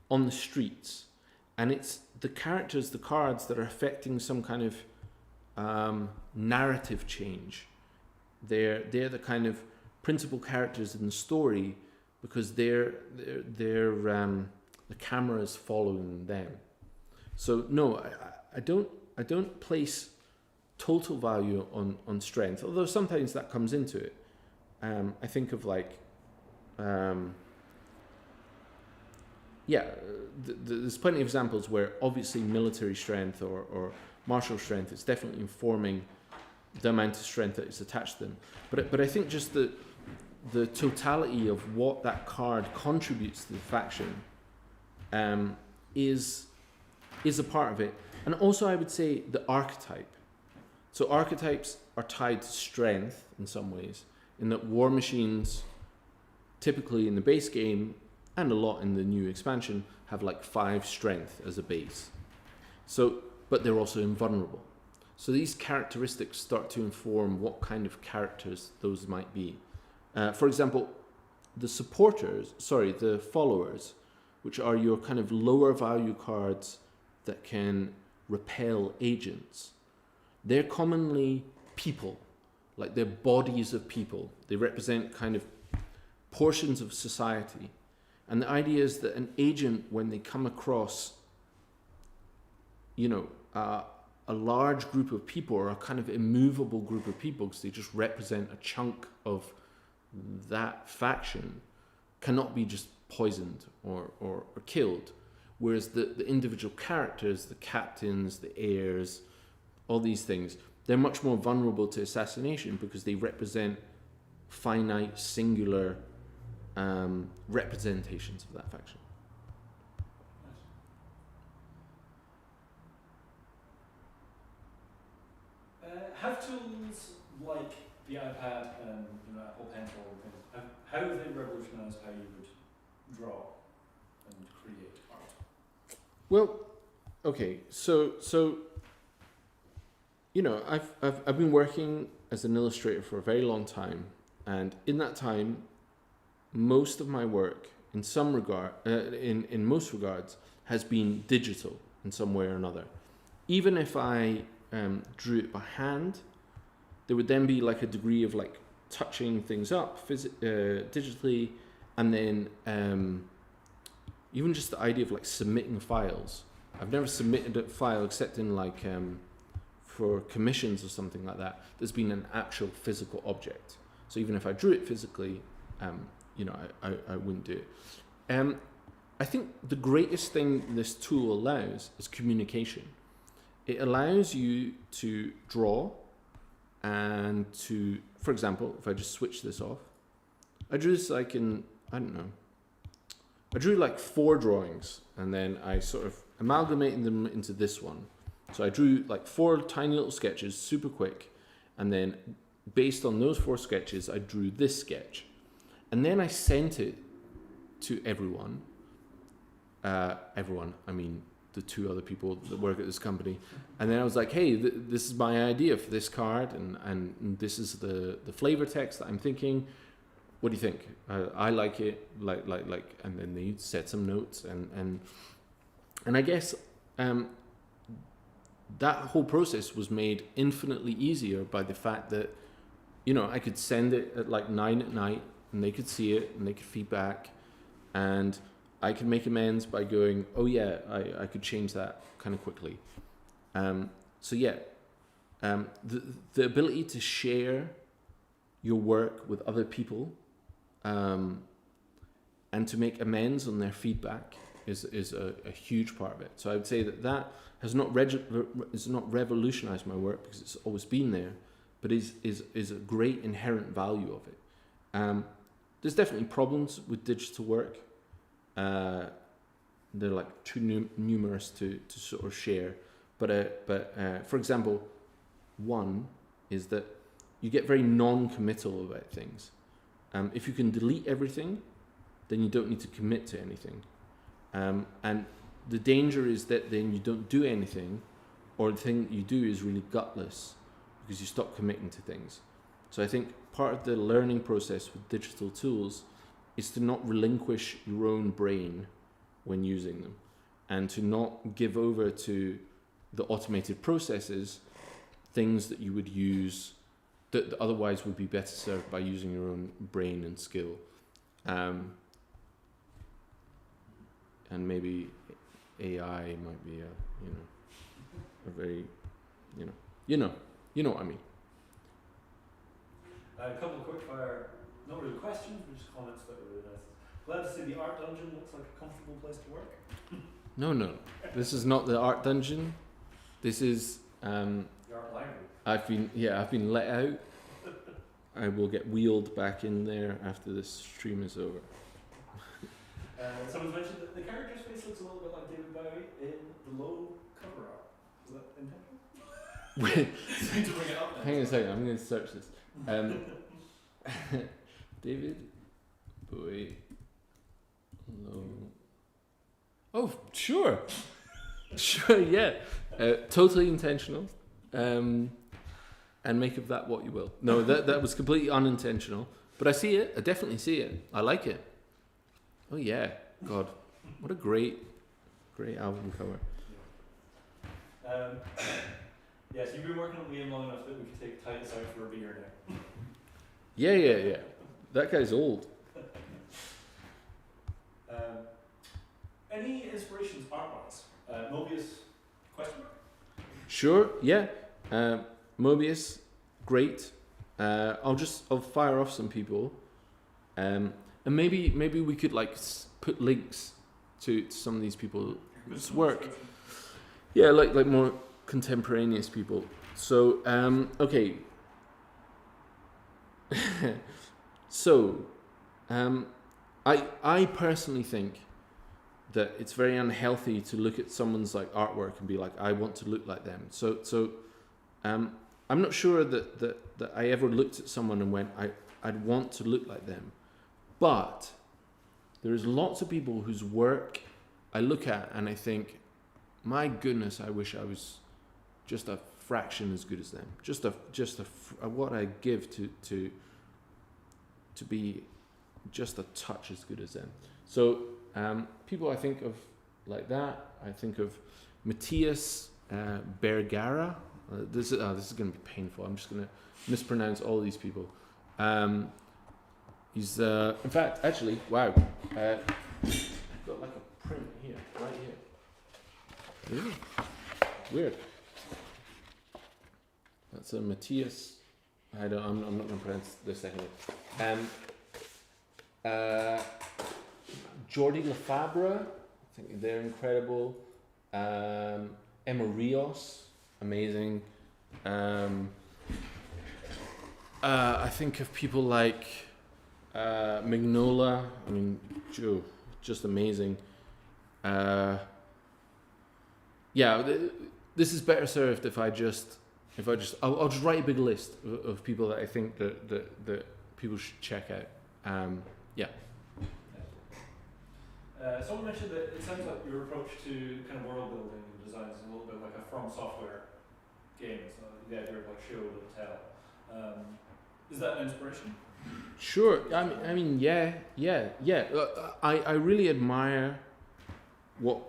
the streets. And it's the characters, the cards that are affecting some kind of narrative change. They're the kind of principal characters in the story because they're the camera is following them. So no, I don't place total value on strength, although sometimes that comes into it. I think of there's plenty of examples where obviously military strength or martial strength is definitely informing the amount of strength that is attached to them. But I think just the totality of what that card contributes to the faction is a part of it. And also I would say the archetype. So archetypes are tied to strength in some ways, in that war machines typically in the base game and a lot in the new expansion have 5 strength as a base. So, but they're also invulnerable. So these characteristics start to inform what kind of characters those might be. For example, the followers, which are your kind of lower value cards that can repel agents, they're commonly people, like they're bodies of people. They represent kind of portions of society. And the idea is that an agent, when they come across, a large group of people or a kind of immovable group of people, because they just represent a chunk of that faction, cannot be just poisoned or killed. Whereas the individual characters, the captains, the heirs, all these things, they're much more vulnerable to assassination because they represent finite, singular representations of that faction. Have tools like the iPad and Apple Pencil and things, how have they revolutionised how you would draw and create art? Well, okay, so I've been working as an illustrator for a very long time, and in that time, most of my work, in most regards, has been digital in some way or another. Even if I drew it by hand, there would then be a degree of touching things up digitally, and then even just the idea of submitting files. I've never submitted a file except in for commissions or something like that. There's been an actual physical object. So even if I drew it physically, I wouldn't do it. I think the greatest thing this tool allows is communication. It allows you to draw and to, for example, if I just switch this off, I drew this I drew 4 drawings and then I sort of amalgamated them into this one. So I drew 4 tiny little sketches, super quick, and then based on those 4 sketches, I drew this sketch. And then I sent it to everyone. I mean, the 2 other people that work at this company. And then I was like, hey, this is my idea for this card, and this is the flavor text that I'm thinking. What do you think? I like it, and then they said some notes, and I guess that whole process was made infinitely easier by the fact that, you know, I could send it at like 9 at night and they could see it and they could feedback, and I could make amends by going, oh yeah, I could change that kind of quickly. So yeah, the ability to share your work with other people and to make amends on their feedback is a huge part of it. So I would say that has not revolutionized my work, because it's always been there, but is a great inherent value of it. There's definitely problems with digital work. They're like too numerous to sort of share. But for example, one is that you get very non-committal about things. If you can delete everything, then you don't need to commit to anything. And the danger is that then you don't do anything, or the thing that you do is really gutless because you stop committing to things. So I think part of the learning process with digital tools is to not relinquish your own brain when using them, and to not give over to the automated processes things that you would use that otherwise would be better served by using your own brain and skill. And maybe AI might be a very, you know what I mean. A couple of quick fire, not really questions, but just comments that were really nice. Glad to see the art dungeon looks like a comfortable place to work. No, this is not the art dungeon. This is The art library. I've been let out. I will get wheeled back in there after this stream is over. Someone's mentioned that the character's face looks a little bit like David Bowie in the low cover art. Is that intentional? Need to bring it up now. Hang on a second, I'm going to search this. David Bowie low. Oh, sure. Sure, yeah. Totally intentional. And make of that what you will. No, that was completely unintentional. But I see it. I definitely see it. I like it. Oh yeah. God. What a great album cover. Yes, you've been working on Liam long enough that we could take Titus out for a beer now. Yeah. That guy's old. Any inspirations art-wise? Mobius, question mark? Sure, yeah. Mobius, great. I'll fire off some people. And maybe we could like put links to some of these people's work. Yeah, like more contemporaneous people. So, okay. So, I personally think that it's very unhealthy to look at someone's like artwork and be like, I want to look like them. So I'm not sure that I ever looked at someone and went, I'd want to look like them. But there's lots of people whose work I look at and I think, my goodness, I wish I was just a fraction as good as them. Just what I give to be just a touch as good as them. So people I think of like that. I think of Matthias Bergara. This is going to be painful. I'm just going to mispronounce all these people. He's in fact, actually, wow. I've got like a print here, right here. Really? Weird. That's a Matthias. I'm not going to pronounce this anyway. Jordi Lefabra, I think they're incredible. Emma Rios, amazing. I think of people like Mignola. I mean, Joe, just amazing. This is better served if I'll just write a big list of people that I think that people should check out. Someone mentioned that it sounds like your approach to kind of world building and design is a little bit like a From Software game. So the idea of like show and tell. Is that an inspiration? Sure. I mean, yeah. I really admire what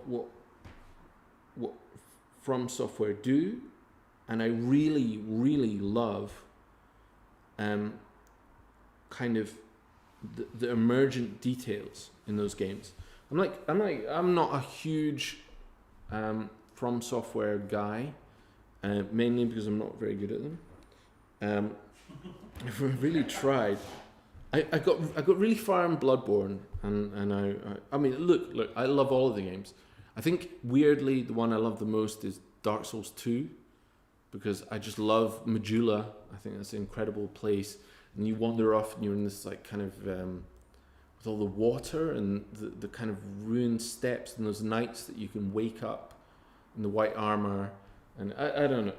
From Software do, and I really, really love kind of the emergent details in those games. I'm not a huge From Software guy, mainly because I'm not very good at them. I've really tried. I got really far in Bloodborne, and I mean look, I love all of the games. I think weirdly the one I love the most is Dark Souls 2, because I just love Majula. I think that's an incredible place, and you wander off and you're in this like kind of with all the water and the kind of ruined steps and those nights that you can wake up in the white armor, and I don't know.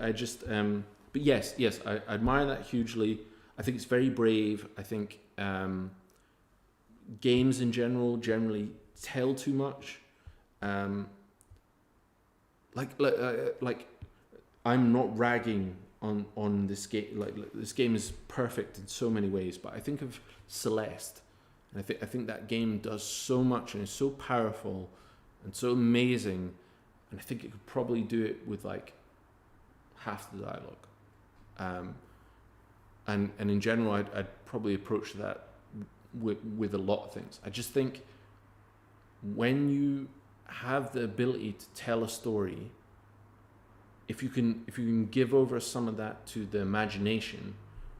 I just but yes, I admire that hugely. I think it's very brave. I think games in generally tell too much. Like I'm not ragging on this game. Like this game is perfect in so many ways, but I think of Celeste, and I think that game does so much and is so powerful and so amazing, and I think it could probably do it with like half the dialogue. And in general, I'd probably approach that with a lot of things. I just think when you have the ability to tell a story, if you can give over some of that to the imagination,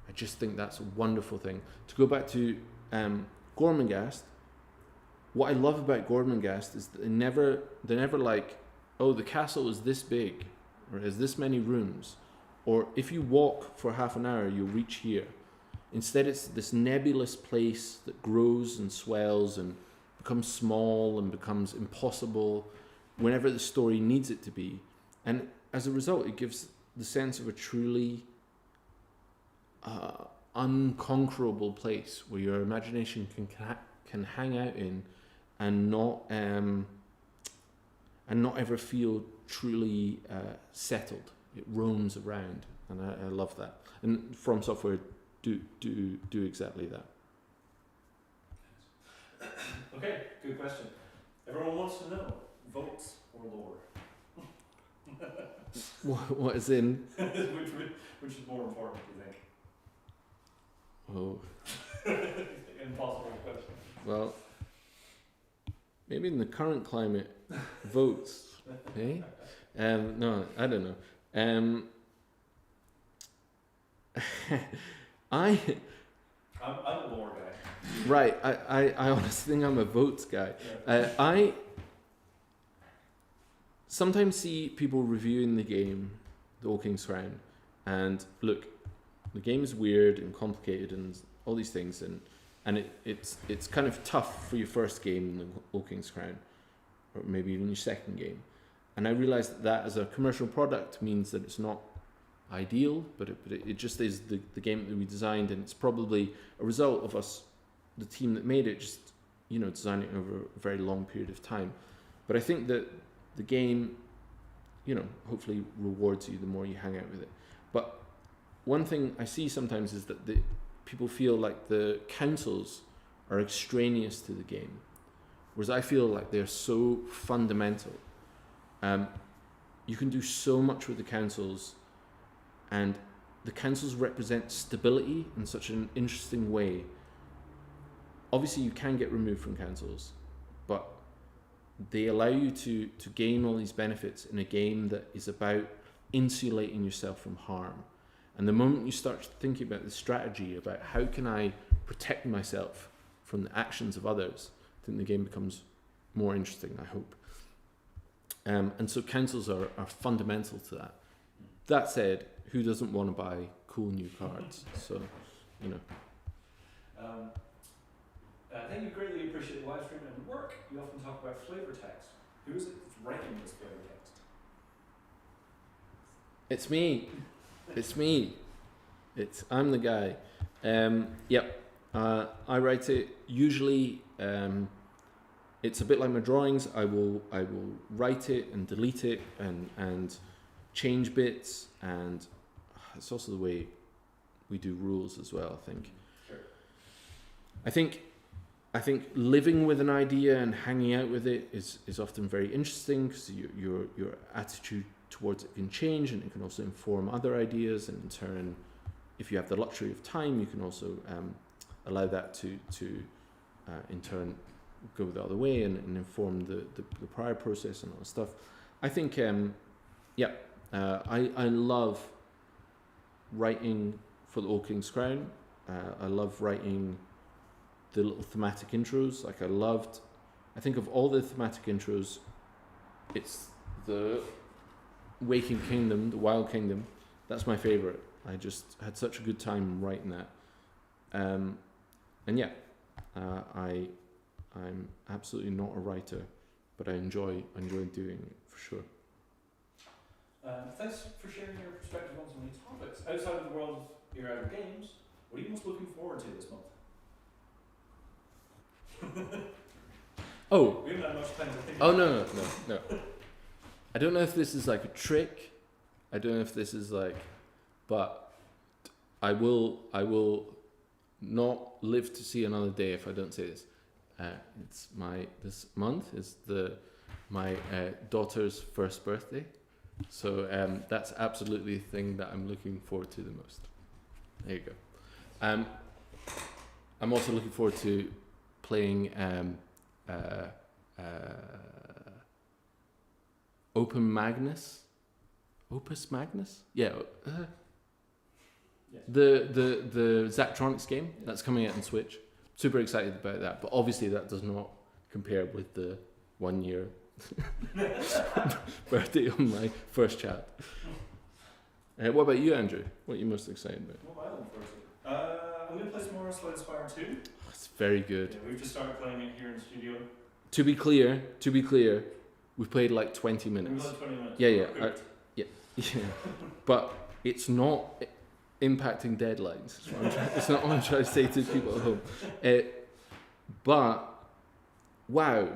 I just think that's a wonderful thing. To go back to Gormenghast, what I love about Gormenghast is that they're never like, oh, the castle is this big or has this many rooms, or if you walk for half an hour you'll reach here. Instead, it's this nebulous place that grows and swells and becomes small and becomes impossible whenever the story needs it to be, and as a result it gives the sense of a truly unconquerable place where your imagination can hang out in and not ever feel truly settled. It roams around, and I love that. And From Software do exactly that. Okay, good question. Everyone wants to know, votes or lore? What is in? which is more important, do you think? Oh, Impossible question. well, maybe in the current climate, votes. Eh? No, I don't know. I'm a lore guy. Right. I honestly think I'm a votes guy. Yeah. I sometimes see people reviewing the game, The Old King's Crown, and look, the game is weird and complicated and all these things, and it's kind of tough for your first game in The Old King's Crown, or maybe even your second game. And I realised that as a commercial product means that it's not ideal, but it just is the game that we designed, and it's probably a result of us, the team that made it, just designing it over a very long period of time. But I think that the game, hopefully rewards you the more you hang out with it. But one thing I see sometimes is that people feel like the councils are extraneous to the game, whereas I feel like they're so fundamental. You can do so much with the councils, and the councils represent stability in such an interesting way. Obviously you can get removed from councils, but they allow you to gain all these benefits in a game that is about insulating yourself from harm. And the moment you start thinking about the strategy, about how can I protect myself from the actions of others, I think the game becomes more interesting, I hope. And so councils are fundamental to that. That said, who doesn't want to buy cool new cards? So, I think you greatly appreciate the live stream and work. You often talk about flavor text. Who is it that's writing this flavor text? It's me. It's me. I'm the guy. Yep. I write it. Usually, it's a bit like my drawings. I will write it and delete it and change bits, and it's also the way we do rules as well, I think. Sure. I think I think living with an idea and hanging out with it is often very interesting because your attitude towards it can change, and it can also inform other ideas, and in turn, if you have the luxury of time, you can also allow that to in turn go the other way and inform the prior process and all that stuff. I think I love writing for the Old King's Crown. I love writing the little thematic intros. Like I think of all the thematic intros, it's the Waking Kingdom, the Wild Kingdom. That's my favorite. I just had such a good time writing that. I'm absolutely not a writer, but I enjoy doing it for sure. Thanks for sharing your perspective on so many topics. Outside of the world of Eerie Idols games, what are you most looking forward to this month? We haven't had much time to think about No. I don't know if this is like a trick. I don't know if this is like, but I will not live to see another day if I don't say this. This month is my daughter's first birthday, so that's absolutely the thing that I'm looking forward to the most. There you go. I'm also looking forward to playing Opus Magnus. Yeah. Yes. The Zachtronics game that's coming out on Switch. Super excited about that, but obviously that does not compare with the 1 year birthday of my first child. What about you, Andrew? What are you most excited about? What am I looking forward to? I'm going to play some more Spire 2. Oh, it's very good. Yeah, we've just started playing it here in the studio. To be clear, we've played like 20 minutes. We've played 20 minutes. Yeah. But it's not impacting deadlines. It's not what I'm trying to say to people at home. But wow,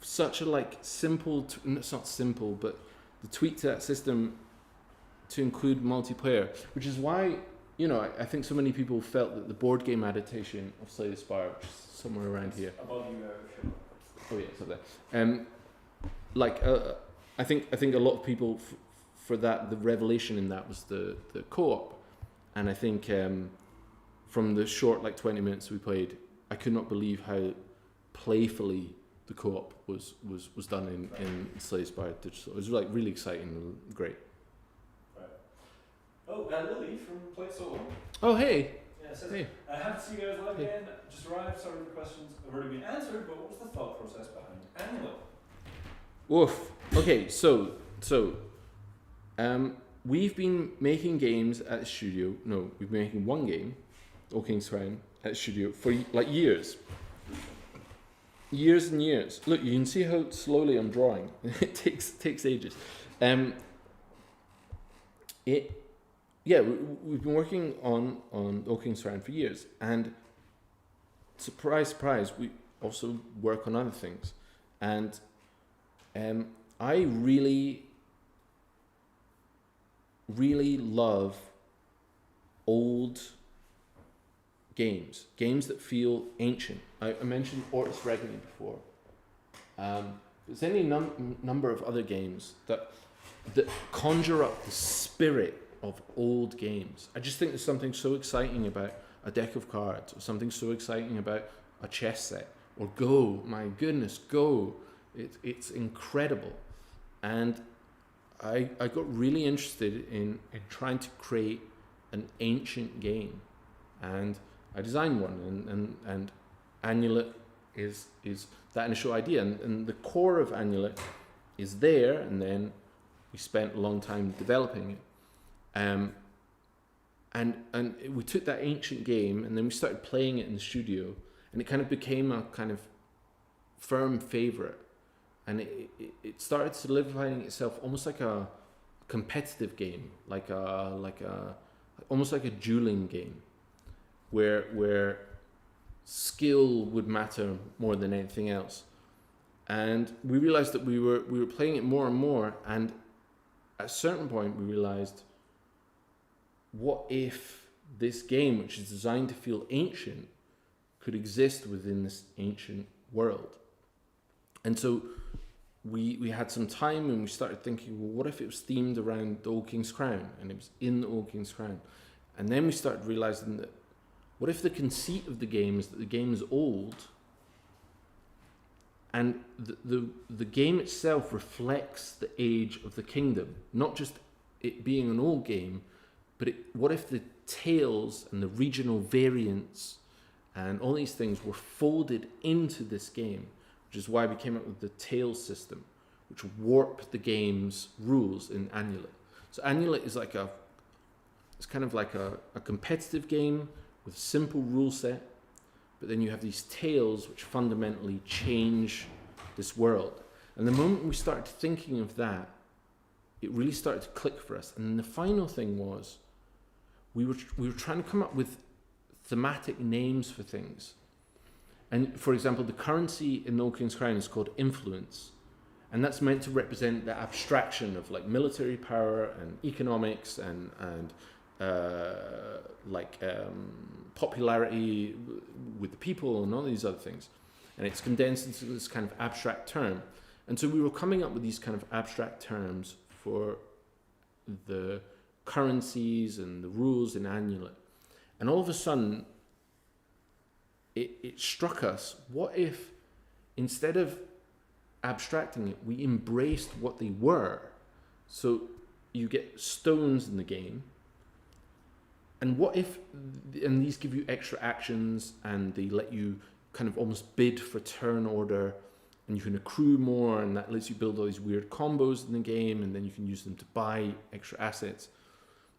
such a simple. It's not simple, but the tweak to that system to include multiplayer, which is why I think so many people felt that the board game adaptation of Slay the Spire, which is somewhere around here. Above you, Oh yeah, it's up there. I think a lot of people for that, the revelation in that was the co-op, and I think from the short 20 minutes we played, I could not believe how playfully the co-op was done in Slay Spire Digital. It was really exciting and great. Right. Oh, Lily from Play Solo. Oh hey. Yeah, says, Hey. I haven't seen you guys live again. Just arrived. Sorry the questions have already been answered, but what was the thought process behind Annullet? Woof. Okay, so we've been making games at the studio. No, we've been making one game, Old King's Crown, at the studio for years. Years and years. Look, you can see how slowly I'm drawing. It takes ages. We've been working on Old King's Crown for years, and surprise, we also work on other things, and I really love old games that feel ancient. I mentioned Ortus Regni before. There's any number of other games that conjure up the spirit of old games. I just think there's something so exciting about a deck of cards, or something so exciting about a chess set, or Go. My goodness, Go! It's incredible, and I got really interested in trying to create an ancient game, and I designed one, and Annullet is that initial idea, and the core of Annullet is there, and then we spent a long time developing it. And we took that ancient game, and then we started playing it in the studio, and it kind of became a kind of firm favorite, and it started solidifying itself almost like a competitive game, almost like a dueling game, where skill would matter more than anything else. And we realized that we were playing it more and more, and at a certain point we realized, what if this game, which is designed to feel ancient, could exist within this ancient world. And so we had some time and we started thinking, well, what if it was themed around the Old King's Crown and it was in the Old King's Crown? And then we started realizing that what if the conceit of the game is that the game is old and the game itself reflects the age of the kingdom, not just it being an old game, but what if the tales and the regional variants and all these things were folded into this game, which is why we came up with the tales system, which warped the game's rules in Annullet. So Annullet is it's kind of like a competitive game with a simple rule set, but then you have these tales which fundamentally change this world. And the moment we started thinking of that, it really started to click for us. And then the final thing was, we were trying to come up with thematic names for things. And for example, the currency in the Old King's Crown is called influence. And that's meant to represent the abstraction of like military power and economics and popularity with the people and all these other things. And it's condensed into this kind of abstract term. And so we were coming up with these kind of abstract terms for the currencies and the rules in Annullet. And all of a sudden, it struck us, what if instead of abstracting it, we embraced what they were? So you get stones in the game, and what if, and these give you extra actions and they let you kind of almost bid for turn order, and you can accrue more, and that lets you build all these weird combos in the game, and then you can use them to buy extra assets.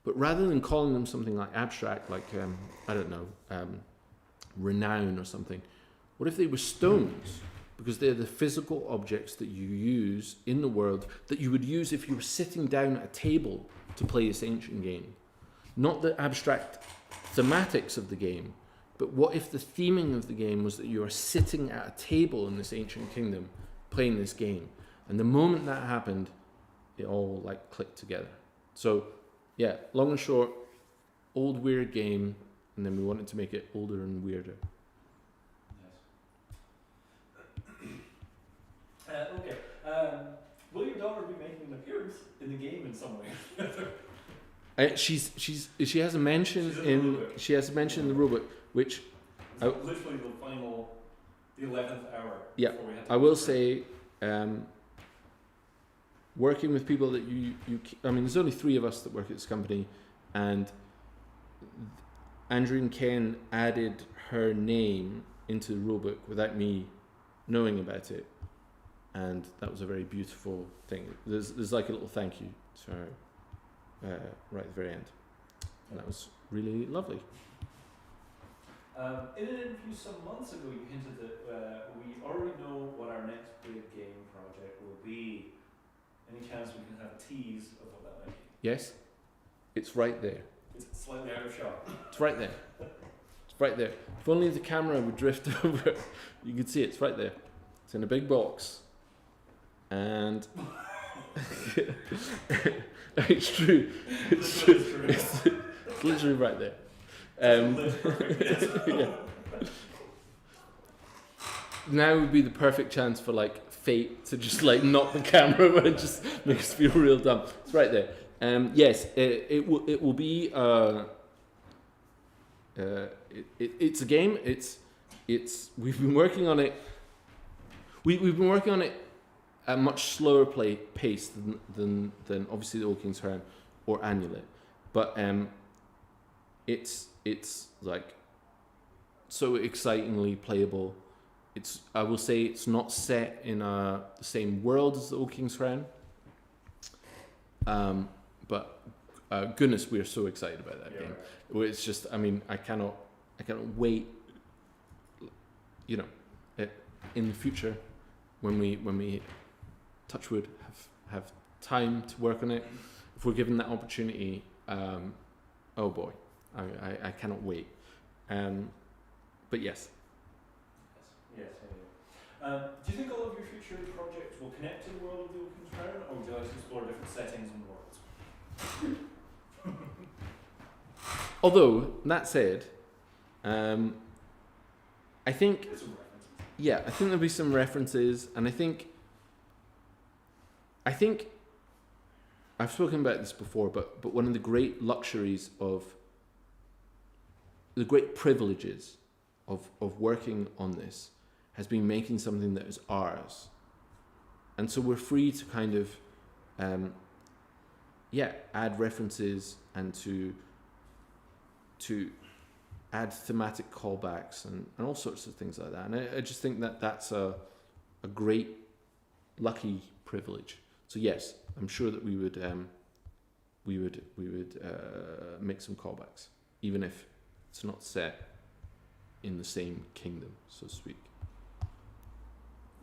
But rather than calling them something like abstract, like, renown or something, what if they were stones? Because they're the physical objects that you use in the world that you would use if you were sitting down at a table to play this ancient game. Not the abstract thematics of the game, but what if the theming of the game was that you are sitting at a table in this ancient kingdom playing this game? And the moment that happened, it all like clicked together. So yeah, long and short, old weird game, and then we wanted to make it older and weirder. Nice. Okay. Will your daughter be making an appearance in the game in some way? She has a mention in the rulebook, which literally the 11th hour. Yeah, I will say, working with people that there's only 3 of us that work at this company, and Andrew and Ken added her name into the rulebook without me knowing about it, and that was a very beautiful thing. There's like a little thank you to her right at the very end, and that was really lovely. In an interview some months ago, you hinted that we already know what our next big game project will be. Any chance we can have a tease of what that might be? Yes, it's right there. It's slightly out of shot. It's right there. It's right there. If only the camera would drift over, you could see it. It's right there. It's in a big box. And it's true. It's true. It's literally right there. Yeah. Now would be the perfect chance for like fate to just like knock the camera over and just make us feel real dumb. It's right there. Yes, it will be. It's a game. It's. We've been working on it. We've been working on it at a much slower pace than obviously the Old King's Crown or Annullet, but it's like so excitingly playable. I will say it's not set in the same world as the Old King's Crown. But goodness, we are so excited about that game. Right. It's just, I cannot wait. In the future, when we touch wood have time to work on it, if we're given that opportunity, oh boy, I cannot wait. But yes. Yes. Do you think all of your future projects will connect to the world of the Old King's Crown, or would you like to explore different settings and worlds? Although that said, I I think, There's some references. yeah, I think there'll be some references, and I think I've spoken about this before, but one of the great luxuries of the great privileges of working on this has been making something that is ours. And so we're free to kind of add references and to add thematic callbacks and all sorts of things like that. And I just think that that's a great lucky privilege. So yes, I'm sure that we would make some callbacks, even if it's not set in the same kingdom, so to speak.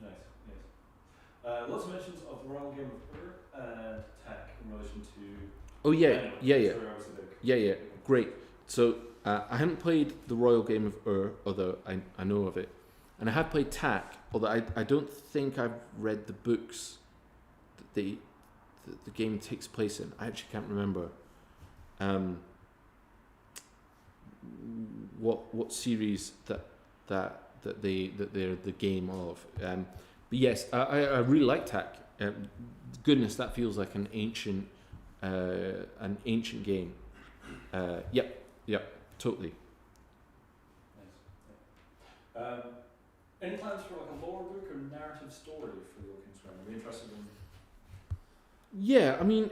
Nice, nice. Lots of mentions of the Royal Game of Ur and Tech in relation to. Oh yeah, Annullet. yeah. So obviously Yeah, great. So I haven't played the Royal Game of Ur, although I know of it, and I have played TAC, although I don't think I've read the books that the game takes place in. I actually can't remember what series that they're the game of. But yes, I really like TAC. Goodness, that feels like an ancient game. Yep, totally. Nice. Any plans for like a lore book or narrative story for the Old King's Crown? Are you interested in? Yeah, I mean,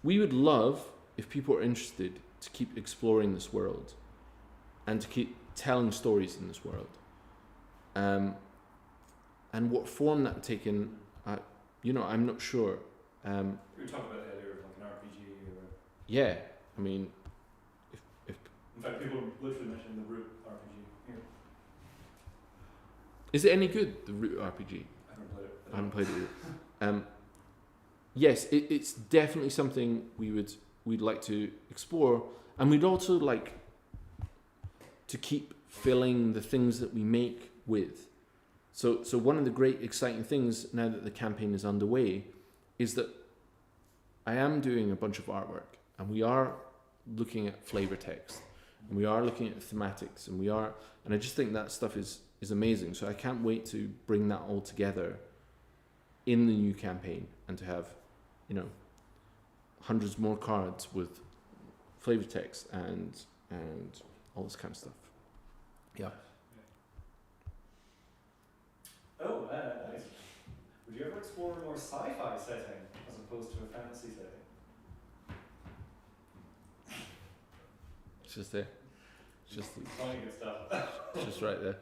we would love if people are interested to keep exploring this world and to keep telling stories in this world. And what form that would take in, I'm not sure. We were talking about the idea of like an RPG or. Yeah, I mean, if in fact, people are literally mentioning the Root RPG here. Is it any good, the Root RPG? I haven't played it. Yes, it's definitely something we'd like to explore, and we'd also like to keep filling the things that we make with. So one of the great exciting things now that the campaign is underway is that I am doing a bunch of artwork, and we are looking at flavor text, and we are looking at thematics, and I just think that stuff is amazing. So I can't wait to bring that all together in the new campaign and to have, hundreds more cards with flavor text and all this kind of stuff. Yeah. Oh, nice. Would you ever explore a more sci-fi setting as opposed to a fantasy setting? It's just there. It's just Funny good stuff. it's just right there.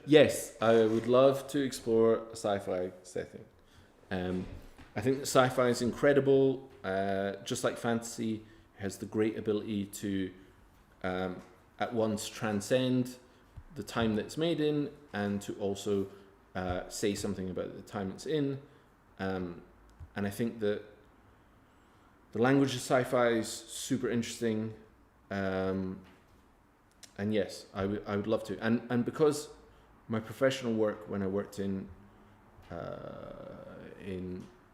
Yes, I would love to explore a sci-fi setting. I think that sci-fi is incredible. Just like fantasy, it has the great ability to at once transcend the time that it's made in and to also say something about the time it's in. And I think that the language of sci-fi is super interesting. And yes, I would love to. And because my professional work when I worked in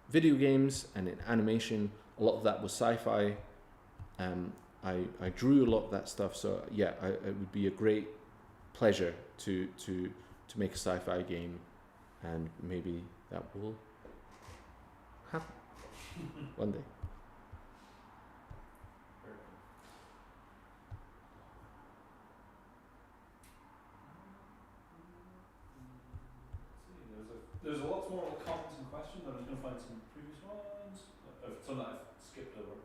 video games and in animation, a lot of that was sci-fi. I drew a lot of that stuff, so yeah, it would be a great pleasure to make a sci-fi game, and maybe that will happen one day. There's a lot more comments and questions. I'm just going to find some previous ones. Some that I've skipped over.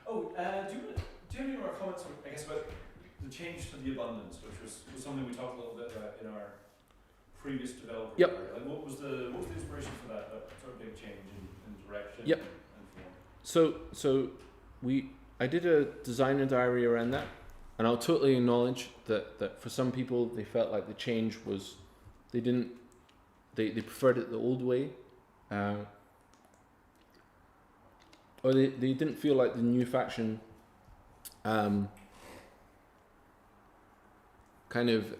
Oh, do you have any more comments, I guess, about the change to the abundance, which was something we talked a little bit about in our previous developer? Yep. Like, what was the inspiration for that sort of big change in direction? Yep. And form? So I did a designer diary around that, and I'll totally acknowledge that for some people they felt like the change was they preferred it the old way, or they didn't feel like the new faction kind of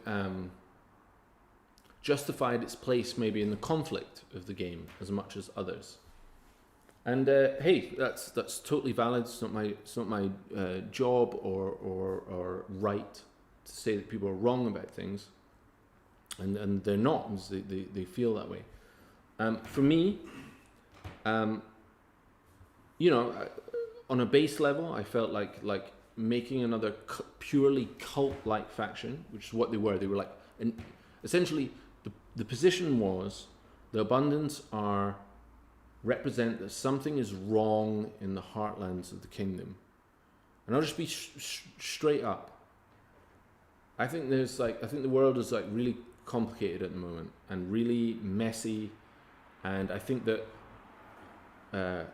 justified its place maybe in the conflict of the game as much as others. And hey, that's totally valid. It's not my job or right to say that people are wrong about things, and they're not. They feel that way. For me, you know, on a base level, I felt like making another purely cult-like faction, which is what they were. They were like, and essentially, the position was the Abundants represent that something is wrong in the heartlands of the kingdom, and I'll just be straight up. I think the world is like really complicated at the moment and really messy, and I think that a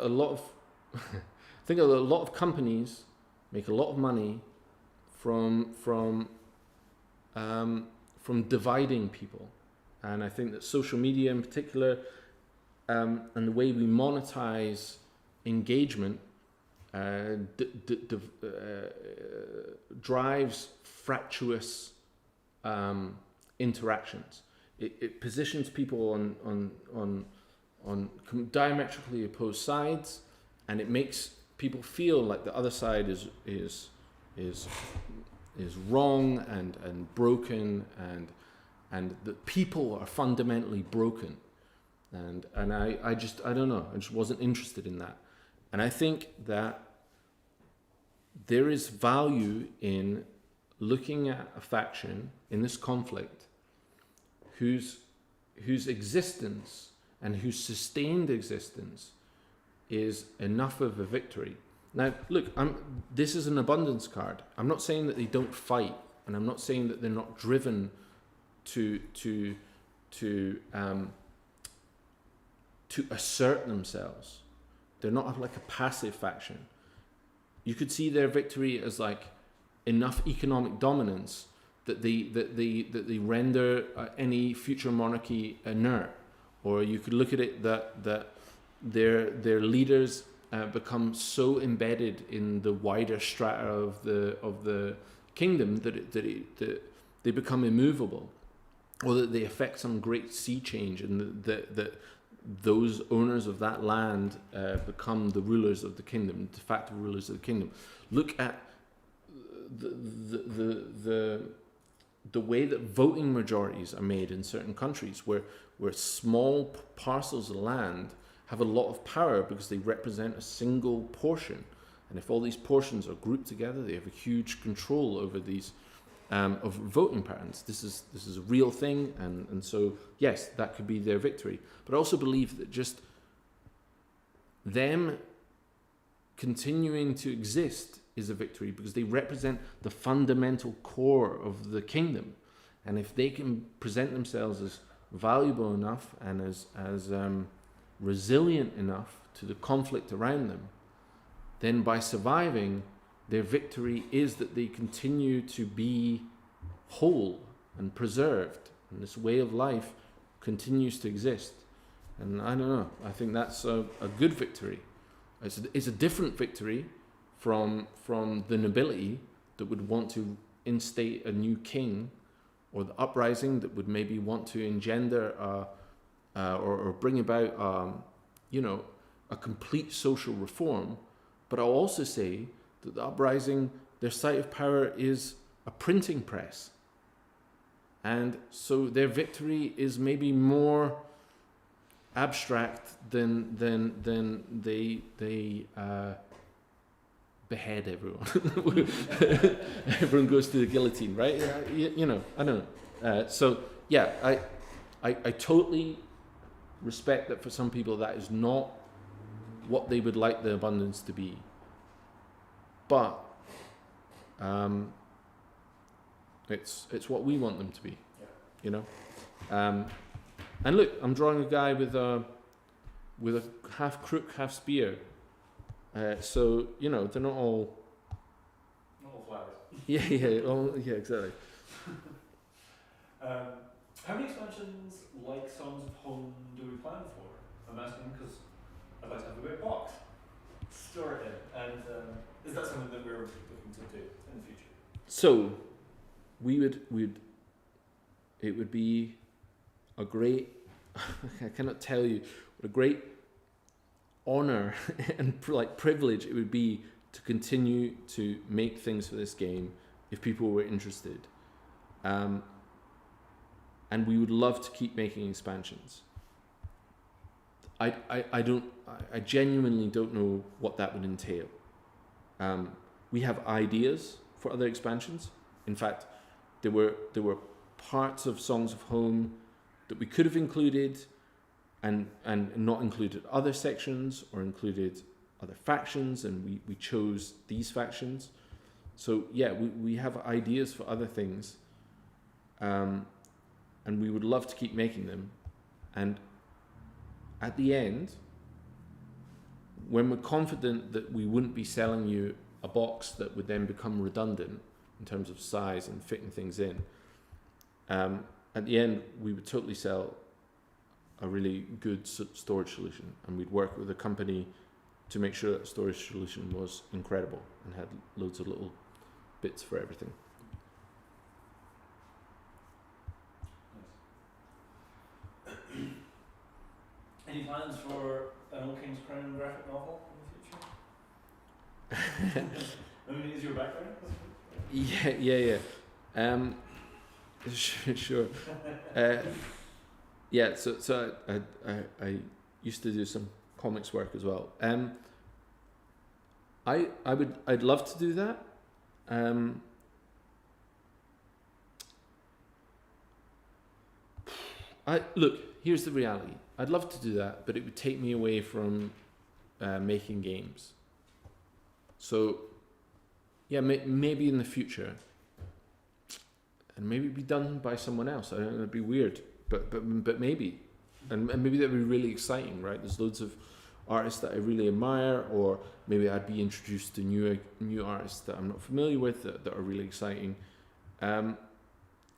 lot of companies make a lot of money from dividing people. And I think that social media in particular, and the way we monetize engagement drives fractious interactions. It positions people on diametrically opposed sides, and it makes people feel like the other side is wrong and broken, and that people are fundamentally broken, and I don't know, I just wasn't interested in that. And I think that there is value in looking at a faction in this conflict whose existence and whose sustained existence is enough of a victory. Now, look, this is an abundance card. I'm not saying that they don't fight, and I'm not saying that they're not driven to assert themselves. They're not like a passive faction. You could see their victory as like enough economic dominance that they render any future monarchy inert, or you could look at it that their leaders become so embedded in the wider strata of the kingdom that they become immovable, or that they affect some great sea change, and that those owners of that land become the rulers of the kingdom, de facto rulers of the kingdom. Look at the way that voting majorities are made in certain countries, where small parcels of land have a lot of power because they represent a single portion, and if all these portions are grouped together, they have a huge control over these of voting patterns. This is a real thing, and so yes, that could be their victory. But I also believe that just them continuing to exist is a victory, because they represent the fundamental core of the kingdom, and if they can present themselves as valuable enough and as resilient enough to the conflict around them, then by surviving, their victory is that they continue to be whole and preserved, and this way of life continues to exist. And I don't know, I think that's a good victory. It's a different victory from the nobility that would want to instate a new king, or the uprising that would maybe want to engender or bring about a complete social reform. But I'll also say that the uprising, their site of power is a printing press, and so their victory is maybe more abstract than they behead everyone. Everyone goes to the guillotine, right? I don't know. So yeah, I totally respect that for some people that is not what they would like the abundance to be, but it's what we want them to be, and look, I'm drawing a guy with a half crook, half spear, so they're not all flowers. yeah, exactly. How many expansions like Songs of Home do we plan for? I'm asking because I'd like to have a big box, store it in, and is that something that we're looking to do in the future? So we would it would be a great, I cannot tell you what a great honor and privilege it would be to continue to make things for this game if people were interested. And we would love to keep making expansions. I genuinely don't know what that would entail. We have ideas for other expansions. In fact, there were parts of Songs of Home that we could have included and not included other sections, or included other factions, and we chose these factions. So yeah, we have ideas for other things, and we would love to keep making them. And at the end, when we're confident that we wouldn't be selling you a box that would then become redundant in terms of size and fitting things in, at the end we would totally sell a really good storage solution, and we'd work with a company to make sure that the storage solution was incredible and had loads of little bits for everything. Nice. Any plans for an Old King's Crown graphic novel in the future? I mean, is your background? Yeah. Sure. Yeah. So I used to do some comics work as well. I'd love to do that. Look, here's the reality. I'd love to do that, but it would take me away from making games. So, yeah, maybe in the future, and maybe be done by someone else. I don't know, it'd be weird, but maybe, and maybe that'd be really exciting, right? There's loads of artists that I really admire, or maybe I'd be introduced to new artists that I'm not familiar with that are really exciting.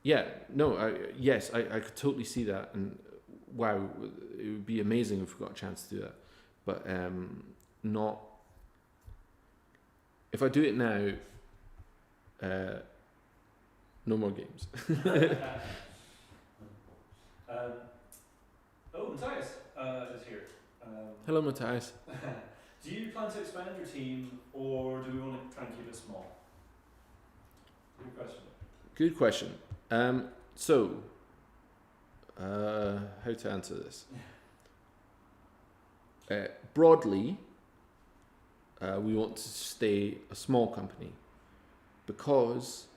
Yes, I could totally see that, and wow, it would be amazing if we got a chance to do that, but not. If I do it now, no more games. Matthias is here. Hello, Matthias. Do you plan to expand your team, or do we want to try and keep it small? Good question. Good question. So, how to answer this? Broadly, we want to stay a small company, because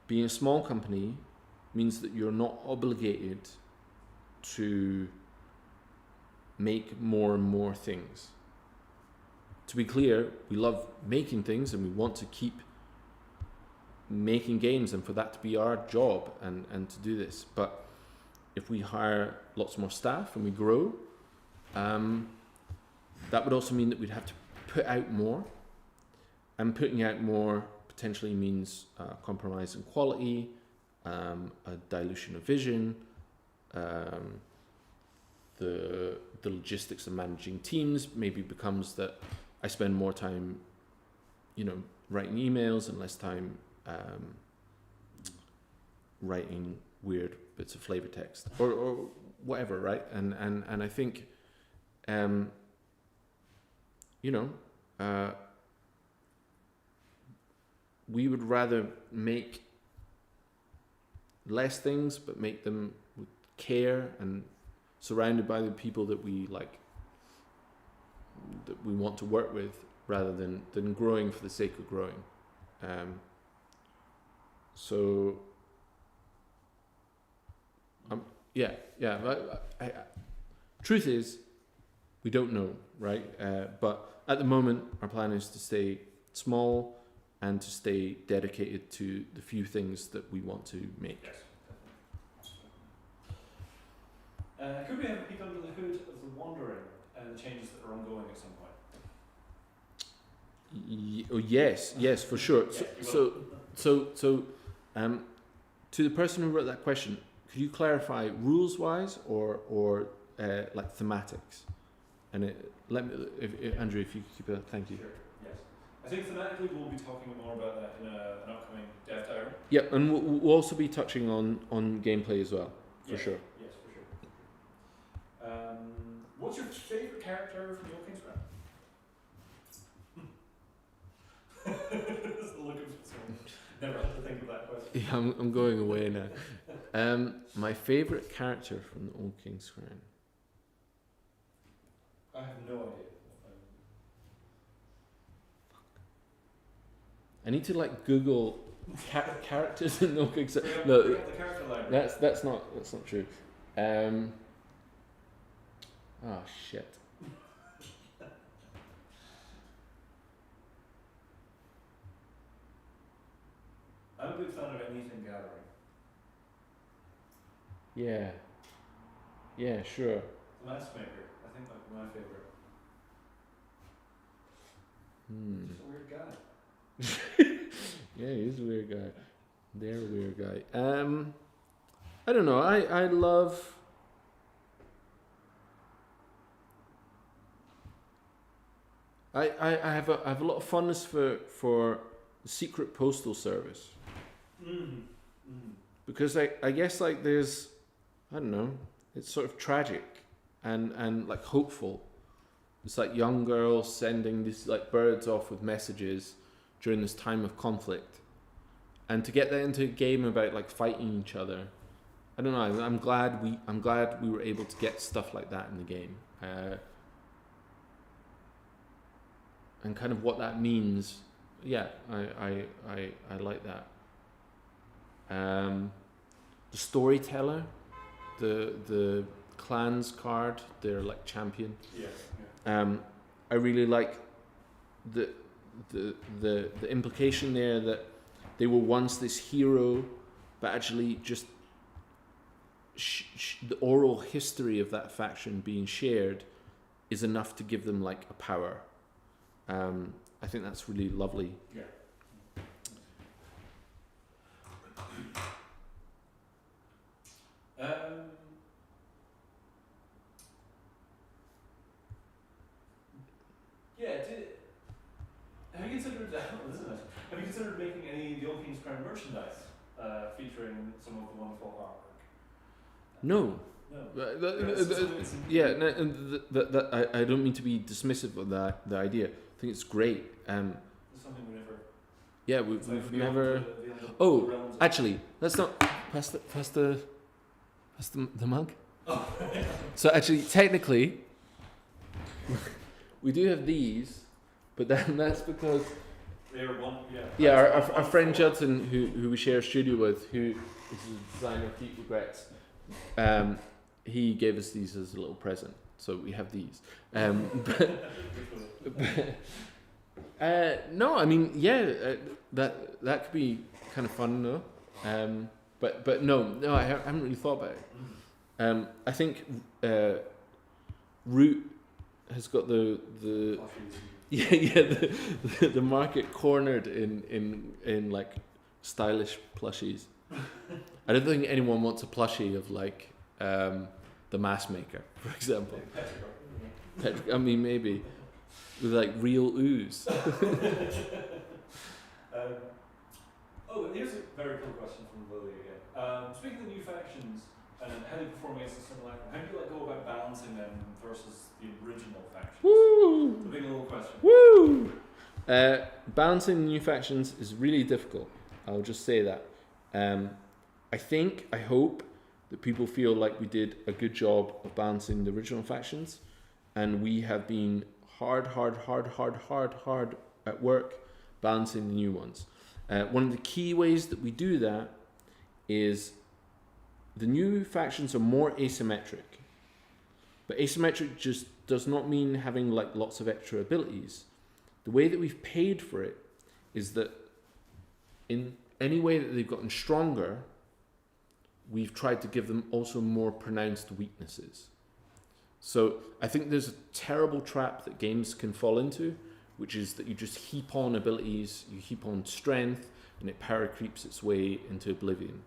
being a small company means that you're not obligated to make more and more things. To be clear, we love making things and we want to keep making games, and for that to be our job and to do this. But if we hire lots more staff and we grow, that would also mean that we'd have to put out more, and putting out more potentially means compromise in quality, a dilution of vision, the logistics of managing teams maybe becomes that I spend more time, writing emails and less time writing weird bits of flavor text or whatever, right? And I think, we would rather make less things, but make them with care and surrounded by the people that we like, that we want to work with, rather than growing for the sake of growing. Truth is, we don't know, right? But at the moment, our plan is to stay small and to stay dedicated to the few things that we want to make. Yes. Could we have a peek under the hood of the Wandering and the changes that are ongoing at some point? Yes, for sure. So, to the person who wrote that question, could you clarify rules-wise or like thematics? And let me, if Andrew, if you could keep it, thank you. Sure. Yes. I think thematically we'll be talking more about that in an upcoming Dev Diary. Yep, and we'll also be touching on gameplay as well, for sure. Yes, for sure. What's your favourite character from the Old King's Crown? Just the look of someone. Never had to think of that question. Yeah, I'm going away now. My favourite character from the Old King's Crown. I have no idea. I need to like Google characters in the Old King's Crown. We No, have the character library. that's not true. Oh shit. I'm a big fan of anything gathering. Yeah, sure. The Massmaker, I think that's my favourite. Just a weird guy. Yeah, he's a weird guy. They're a weird guy. I don't know. I love. I have a lot of fondness for the Secret Postal Service. Because I guess like there's, I don't know, it's sort of tragic and like hopeful. It's like young girls sending these like birds off with messages during this time of conflict, and to get that into a game about like fighting each other, I don't know. I'm glad we were able to get stuff like that in the game, and kind of what that means. Yeah, I like that. The storyteller, the clans card, their like champion. Yeah. I really like the implication there that they were once this hero, but actually just the oral history of that faction being shared is enough to give them like a power. I think that's really lovely. Yeah. Have you considered Have you considered making any of the Old King's Crown merchandise featuring some of the wonderful artwork? No. No. I don't mean to be dismissive of the idea. I think it's great. It's something we never. Yeah, we've never. Oh, actually, let's not pass the mug. Oh. So actually, technically, we do have these, but then that's because. They were one. Yeah. Yeah, our friend Judson, who we share a studio with, who is a designer of Keep Regrets, he gave us these as a little present, so we have these. No, I mean, yeah, that could be kind of fun, though. But no, I haven't really thought about it. I think Root has got the the market cornered in like stylish plushies. I don't think anyone wants a plushie of like the Massmaker, for example. I mean, maybe with like real ooze. Here's a very cool question from Lily again. Speaking of new factions and how they perform against the simulacrum, how do you go about balancing them versus the original factions? Woo! The big little question. Woo! Balancing new factions is really difficult. I'll just say that. I hope that people feel like we did a good job of balancing the original factions, and we have been hard at work balancing the new ones. One of the key ways that we do that is the new factions are more asymmetric. But asymmetric just does not mean having like lots of extra abilities. The way that we've paid for it is that in any way that they've gotten stronger, we've tried to give them also more pronounced weaknesses. So I think there's a terrible trap that games can fall into, which is that you just heap on abilities, you heap on strength, and it power creeps its way into oblivion.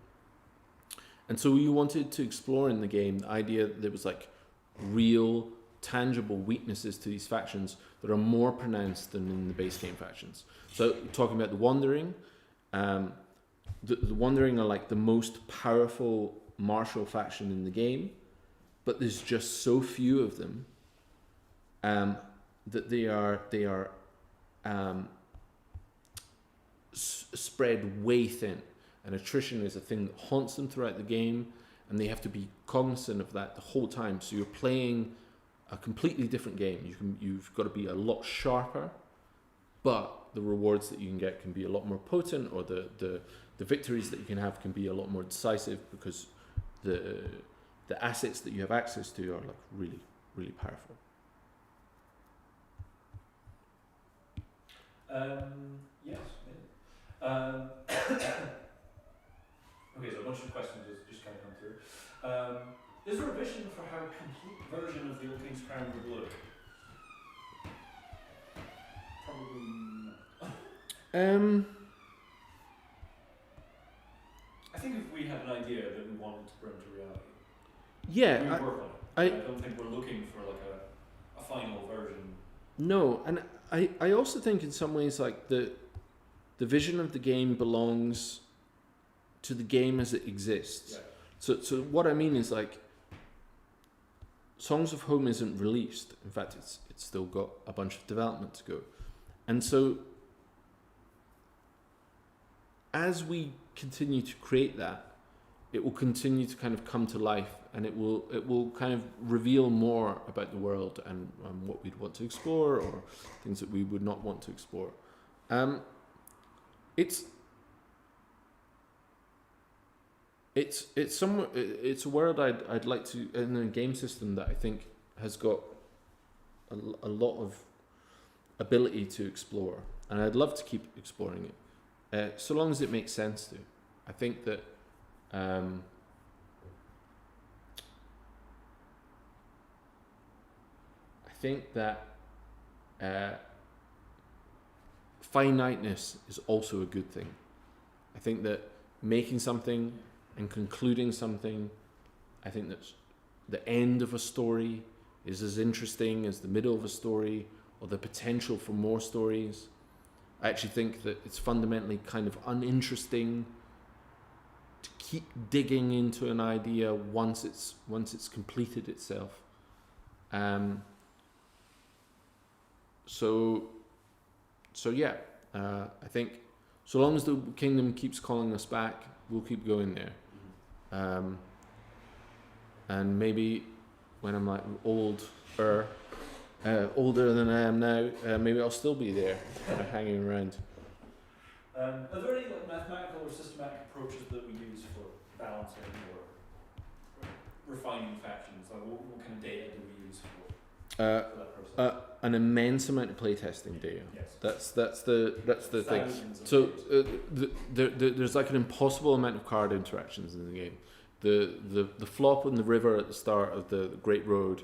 And so we wanted to explore in the game the idea that there was like real tangible weaknesses to these factions that are more pronounced than in the base game factions. So talking about the Wandering, the Wandering are like the most powerful martial faction in the game, but there's just so few of them that they are spread way thin, and attrition is a thing that haunts them throughout the game, and they have to be cognizant of that the whole time. So you're playing a completely different game. You've got to be a lot sharper, but the rewards that you can get can be a lot more potent, or the victories that you can have can be a lot more decisive, because the assets that you have access to are like really, really powerful. Yes. Okay, so a bunch of questions just kind of come through. Is there a vision for how a complete version of the Old King's Crown would look? Probably not. I think if we had an idea that we wanted to bring to reality, we would work on it. I don't think we're looking for like a final version. No, and I also think in some ways like the vision of the game belongs to the game as it exists. Yeah. So what I mean is like Songs of Home isn't released. In fact, it's still got a bunch of development to go. And so as we continue to create that, it will continue to kind of come to life, and it will kind of reveal more about the world and what we'd want to explore, or things that we would not want to explore. It's a world I'd like to, in a game system that I think has got a lot of ability to explore, and I'd love to keep exploring it, so long as it makes sense to. I think that finiteness is also a good thing. I think that making something and concluding something, I think that the end of a story is as interesting as the middle of a story, or the potential for more stories. I actually think that it's fundamentally kind of uninteresting to keep digging into an idea once it's completed itself. So yeah, I think so long as the kingdom keeps calling us back, we'll keep going there. And maybe when I'm like older than I am now, maybe I'll still be there, hanging around. Are there any like mathematical or systematic approaches that we use for balancing or refining factions? Like what kind of data do we use for that process? An immense amount of playtesting data. Yes. That's the thing. So there's like an impossible amount of card interactions in the game. The flop in the river at the start of the Great Road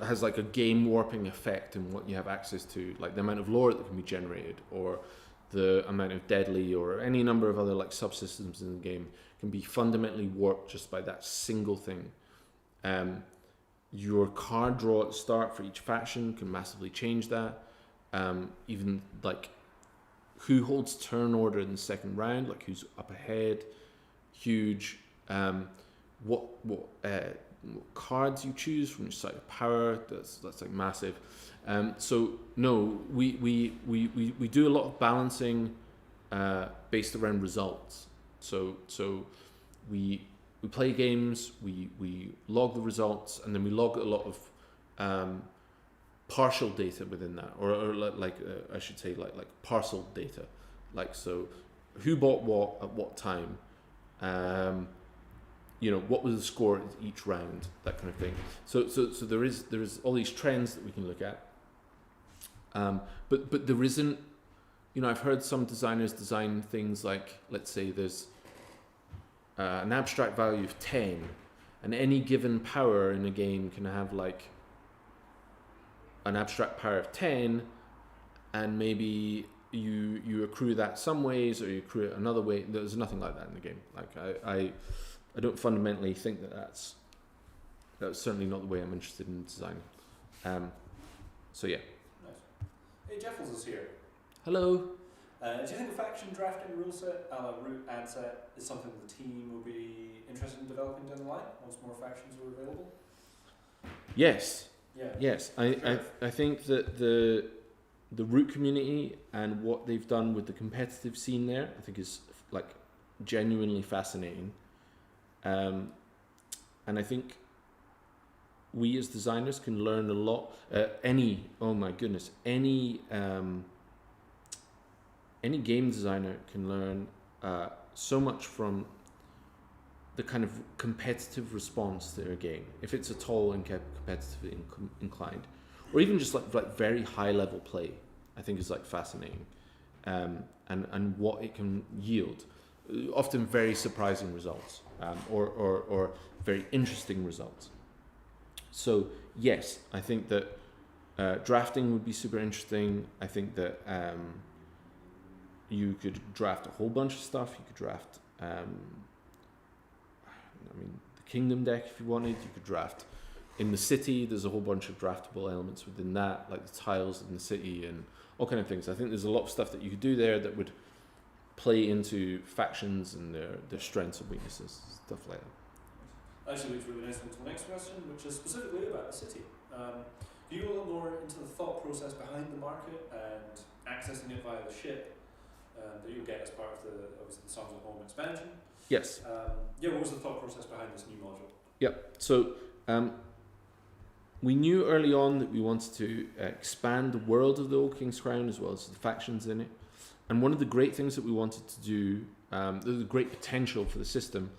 has like a game warping effect in what you have access to, like the amount of lore that can be generated, or the amount of deadly, or any number of other like subsystems in the game can be fundamentally warped just by that single thing. Your card draw at the start for each faction can massively change that. Even like who holds turn order in the second round, like who's up ahead, huge. What cards you choose from your side of power, that's like massive. So no, we do a lot of balancing based around results. So we play games, we log the results, and then we log a lot of partial data within that, or like I should say like parcel data, like so who bought what at what time, what was the score at each round, that kind of thing. So there is all these trends that we can look at, but there isn't, I've heard some designers design things like, let's say there's an abstract value of 10, and any given power in a game can have like an abstract power of 10, and maybe you accrue that some ways, or you accrue it another way. There's nothing like that in the game. Like I don't fundamentally think that that's That's certainly not the way I'm interested in designing. So yeah. Nice. Hey, Jeffels is here. Hello. Do you think a faction drafting rule set, a la root ad set, is something the team will be interested in developing down the line once more factions are available? Yes. Yeah. Yes. I think that the root community and what they've done with the competitive scene there, I think is like genuinely fascinating. And I think we as designers can learn a lot. Any game designer can learn so much from the kind of competitive response to their game. If it's at all competitively inclined, or even just like very high level play, I think is like fascinating, and what it can yield. Often very surprising results, or very interesting results. So yes, I think that drafting would be super interesting. I think that you could draft a whole bunch of stuff. You could draft, the Kingdom deck if you wanted. You could draft in the city. There's a whole bunch of draftable elements within that, like the tiles in the city and all kind of things. I think there's a lot of stuff that you could do there that would play into factions and their strengths and weaknesses, stuff like that. Actually leads really nicely into the next question, which is specifically about the city. Can you go a little more into the thought process behind the market and accessing it via the ship that you'll get as part of obviously the Songs of Home expansion? Yes. What was the thought process behind this new module? Yeah. So we knew early on that we wanted to expand the world of the Old King's Crown as well as the factions in it. And one of the great things that we wanted to do, the great potential for the system,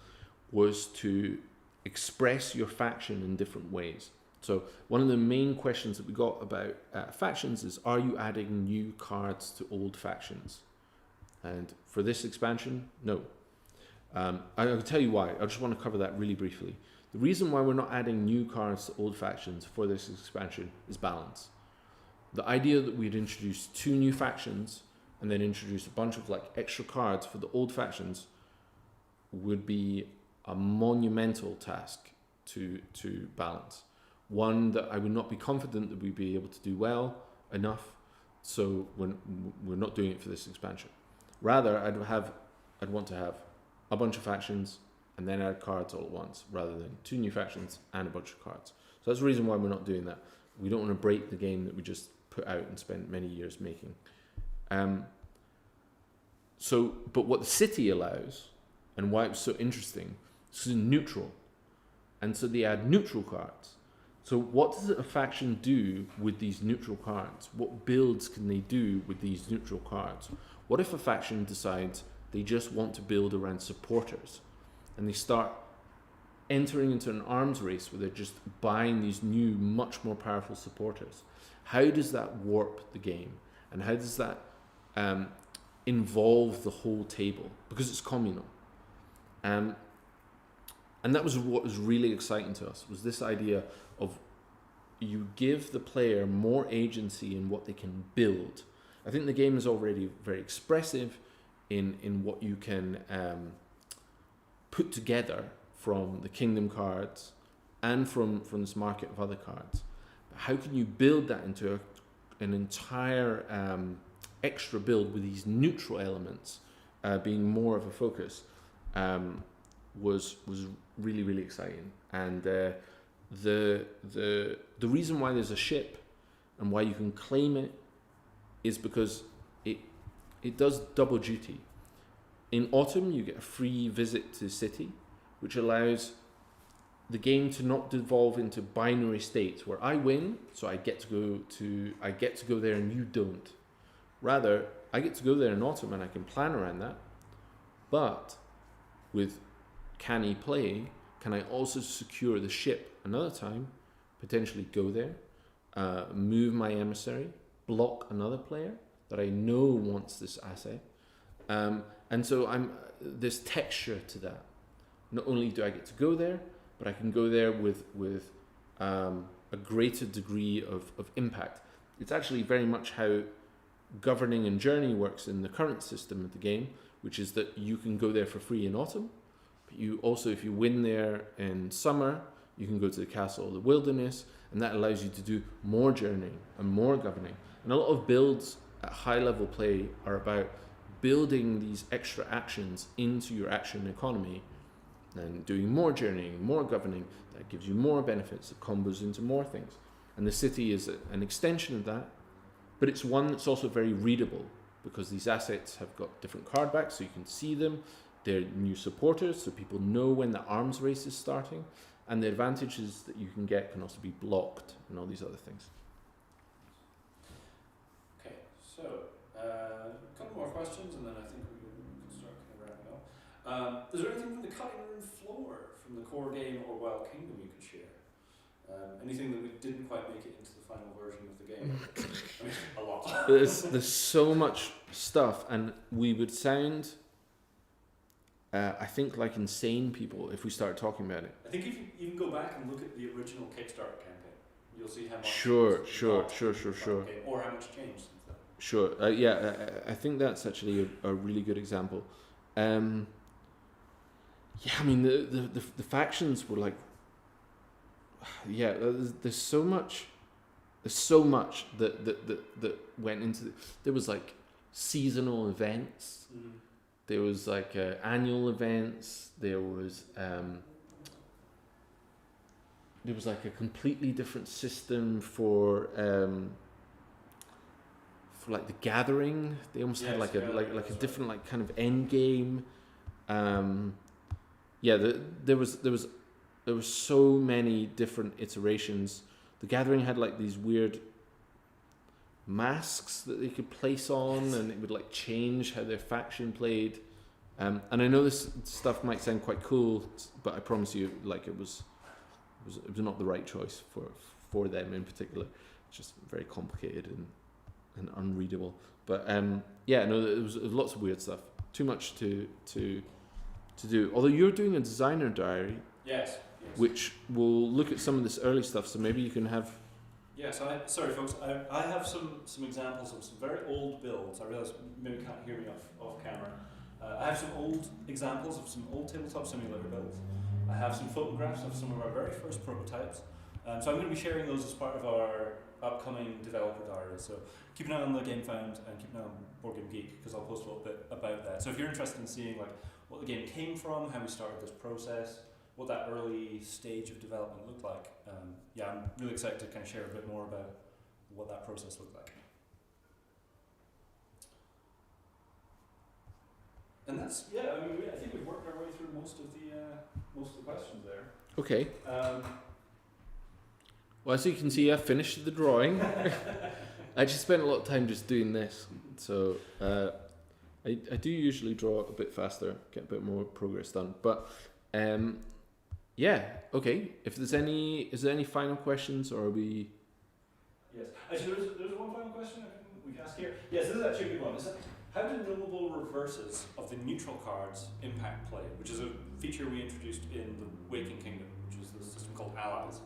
was to express your faction in different ways. So one of the main questions that we got about factions is, are you adding new cards to old factions? And for this expansion, no. I'll tell you why. I just want to cover that really briefly. The reason why we're not adding new cards to old factions for this expansion is balance. The idea that we'd introduce 2 new factions and then introduce a bunch of like extra cards for the old factions would be a monumental task to balance. One that I would not be confident that we'd be able to do well enough, so we're not doing it for this expansion. Rather, I'd want to have a bunch of factions and then add cards all at once, rather than 2 new factions and a bunch of cards. So that's the reason why we're not doing that. We don't want to break the game that we just put out and spent many years making. But what the city allows, and why it was so interesting, is neutral. And so they add neutral cards. So what does a faction do with these neutral cards? What builds can they do with these neutral cards? What if a faction decides they just want to build around supporters, and they start entering into an arms race where they're just buying these new, much more powerful supporters? How does that warp the game? And how does that involve the whole table? Because it's communal. And that was what was really exciting to us, was this idea of you give the player more agency in what they can build. I think the game is already very expressive in what you can put together from the Kingdom cards and from this market of other cards. But how can you build that into an entire extra build with these neutral elements being more of a focus? Was really, really exciting. And the reason why there's a ship and why you can claim it is because it does double duty. In autumn, you get a free visit to the city, which allows the game to not devolve into binary states where I win, so I get to go there and you don't. Rather, I get to go there in autumn and I can plan around that. But with canny play, can I also secure the ship another time, potentially go there, move my emissary, block another player that I know wants this asset, and so there's texture to that. Not only do I get to go there, but I can go there with a greater degree of impact. It's actually very much how governing and journey works in the current system of the game, which is that you can go there for free in autumn. But you also, if you win there in summer, you can go to the castle or the wilderness, and that allows you to do more journeying and more governing. And a lot of builds at high level play are about building these extra actions into your action economy and doing more journeying, more governing. That gives you more benefits, it combos into more things. And the city is an extension of that, but it's one that's also very readable because these assets have got different card backs so you can see them. They're new supporters, so people know when the arms race is starting, and the advantages that you can get can also be blocked and all these other things. Okay, so a couple more questions, and then I think we can start kind of wrapping up. Is there anything from the cutting room floor from the core game or Wild Kingdom you could share? Anything that we didn't quite make it into the final version of the game? I mean, a lot. There's so much stuff, and we would sound, I think, like insane people if we start talking about it. I think if you even go back and look at the original Kickstarter campaign, you'll see how much Sure. game, or how much changed since then. Sure. I think that's actually a really good example. Yeah, I mean the factions were like, yeah. There's so much that went into. There was like seasonal events. Mm-hmm. There was like annual events. There was like a completely different system for like the gathering. They almost had like a different like kind of end game. There was so many different iterations. The gathering had like these weird masks that they could place on, and it would like change how their faction played. And I know this stuff might sound quite cool, but I promise you, like it was not the right choice for them in particular. It's just very complicated and unreadable. But there was lots of weird stuff. Too much to do. Although you're doing a designer diary, yes. which will look at some of this early stuff. So maybe you can have. Yeah, so sorry folks, I have some examples of some very old builds. I realise maybe you can't hear me off camera. I have some old examples of some old tabletop simulator builds. I have some photographs of some of our very first prototypes. So I'm going to be sharing those as part of our upcoming developer diary. So keep an eye on the Game Found and keep an eye on Board Game Geek, because I'll post a little bit about that. So if you're interested in seeing like what the game came from, how we started this process, what that early stage of development looked like, I'm really excited to kind of share a bit more about what that process looked like. And that's I think we've worked our way through most of the questions there. Okay. Well, as you can see, I finished the drawing. I just spent a lot of time just doing this, so I do usually draw a bit faster, get a bit more progress done. But okay. If is there any final questions, or are we? Yes. Actually, there's one final question we can ask here. Yes, this is actually a good one. How do knowable reverses of the neutral cards impact play, which is a feature we introduced in the Waking Kingdom, which is the system called Allies.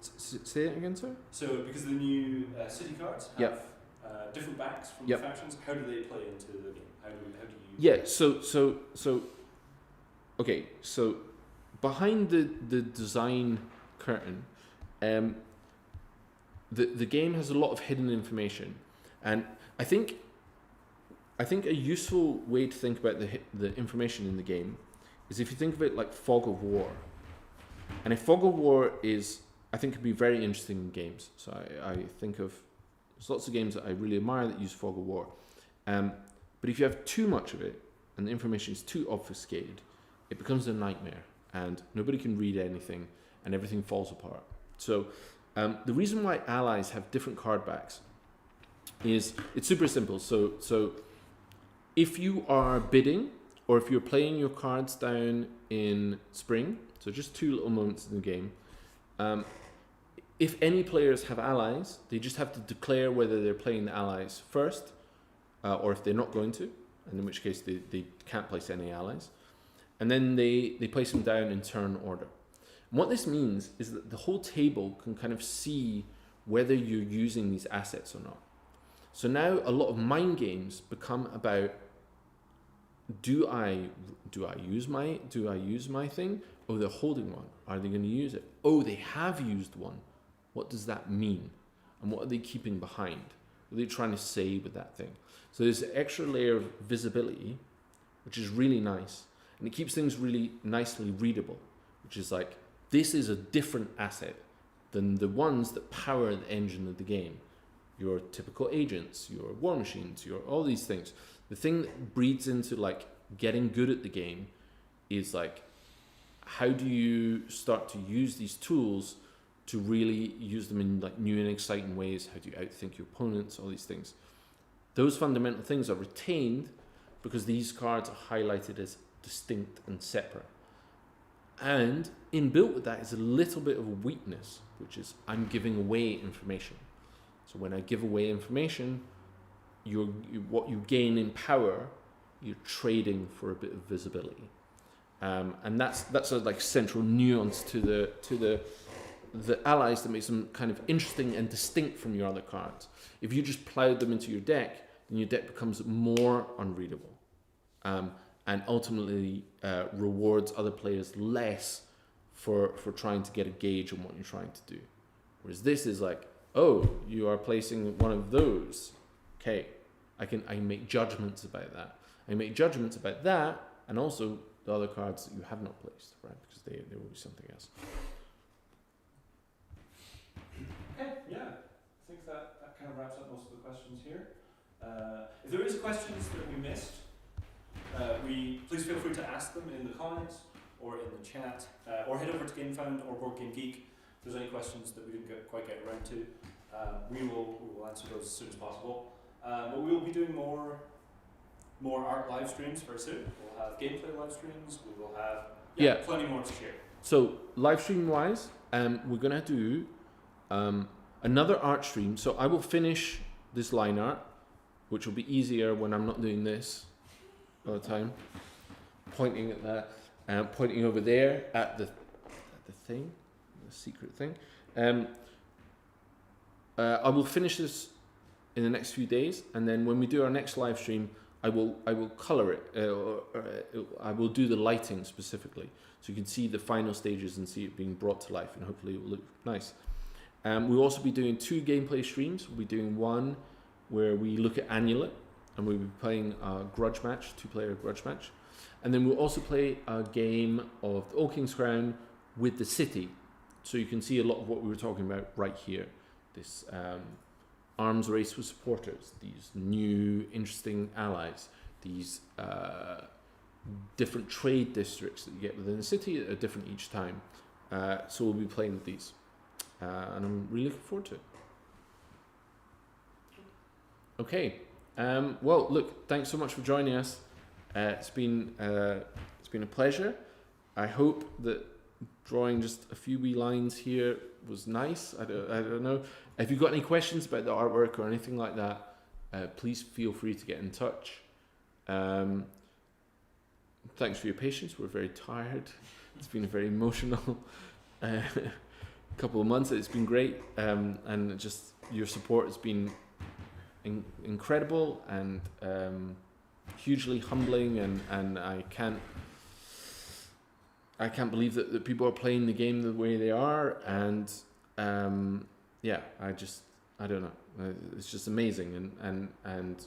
Say it again, sir? So, because the new city cards have different backs from the factions, how do they play into the game? How do you? Yeah. So. Okay. So, behind the design curtain, the game has a lot of hidden information, and I think a useful way to think about the information in the game is if you think of it like fog of war. And a fog of war I think can be very interesting in games. So I think of there's lots of games that I really admire that use fog of war. But if you have too much of it and the information is too obfuscated, it becomes a nightmare and nobody can read anything and everything falls apart. So the reason why Allies have different card backs is it's super simple. So if you are bidding, or if you're playing your cards down in spring, so just two little moments in the game, if any players have allies, they just have to declare whether they're playing the allies first, or if they're not going to, and in which case they can't place any allies. And then they place them down in turn order. And what this means is that the whole table can kind of see whether you're using these assets or not. So now a lot of mind games become about do I use my thing? Oh, they're holding one. Are they going to use it? Oh, they have used one. What does that mean? And what are they keeping behind? What are they trying to say with that thing? So there's an extra layer of visibility, which is really nice. And it keeps things really nicely readable, which is like, this is a different asset than the ones that power the engine of the game. Your typical agents, your war machines, your all these things. The thing that breeds into like getting good at the game is like, how do you start to use these tools to really use them in like new and exciting ways? How do you outthink your opponents? All these things. Those fundamental things are retained because these cards are highlighted as distinct and separate. And inbuilt with that is a little bit of a weakness, which is I'm giving away information. So when I give away information, what you gain in power, you're trading for a bit of visibility. And that's a like central nuance to the allies that makes them kind of interesting and distinct from your other cards. If you just plowed them into your deck, then your deck becomes more unreadable, and ultimately rewards other players less for trying to get a gauge on what you're trying to do. Whereas this is like, oh, you are placing one of those. Okay, I can make judgments about that. I make judgments about that, and also the other cards that you have not placed, right? Because they will be something else. Okay, yeah. I think that kind of wraps up most of the questions here. If there is questions that we missed, please feel free to ask them in the comments or in the chat, or head over to GameFound or Board Game Geek. If there's any questions that we didn't quite get around to, we will answer those as soon as possible. But we will be doing more art live streams very soon. We'll have gameplay live streams. We will have plenty more to share. So live stream wise, we're gonna do another art stream. So I will finish this line art, which will be easier when I'm not doing this all the time, pointing at that, pointing over there at the thing, the secret thing. I will finish this in the next few days, and then when we do our next live stream, I will color it. I will do the lighting specifically, so you can see the final stages and see it being brought to life, and hopefully it will look nice. We'll also be doing 2 gameplay streams. We'll be doing one where we look at Annullet, and we'll be playing a grudge match, 2-player grudge match. And then we'll also play a game of the Old King's Crown with the city. So you can see a lot of what we were talking about right here. This arms race with supporters, these new interesting allies, these different trade districts that you get within the city are different each time. So we'll be playing with these. And I'm really looking forward to it. Okay. Well, look, thanks so much for joining us. It's been a pleasure. I hope that drawing just a few wee lines here was nice. I don't know. If you've got any questions about the artwork or anything like that, please feel free to get in touch. Thanks for your patience. We're very tired. It's been a very emotional couple of months. It's been great, and just your support has been incredible and hugely humbling, and I can't believe that people are playing the game the way they are, and I don't know, it's just amazing, and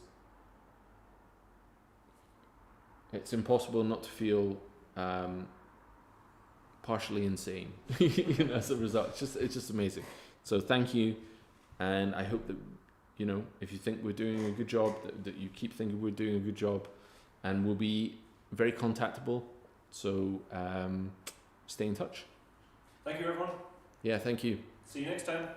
it's impossible not to feel partially insane as a result. It's just amazing. So thank you, and I hope that, if you think we're doing a good job, that you keep thinking we're doing a good job, and we'll be very contactable. So stay in touch. Thank you, everyone. Yeah, thank you. See you next time.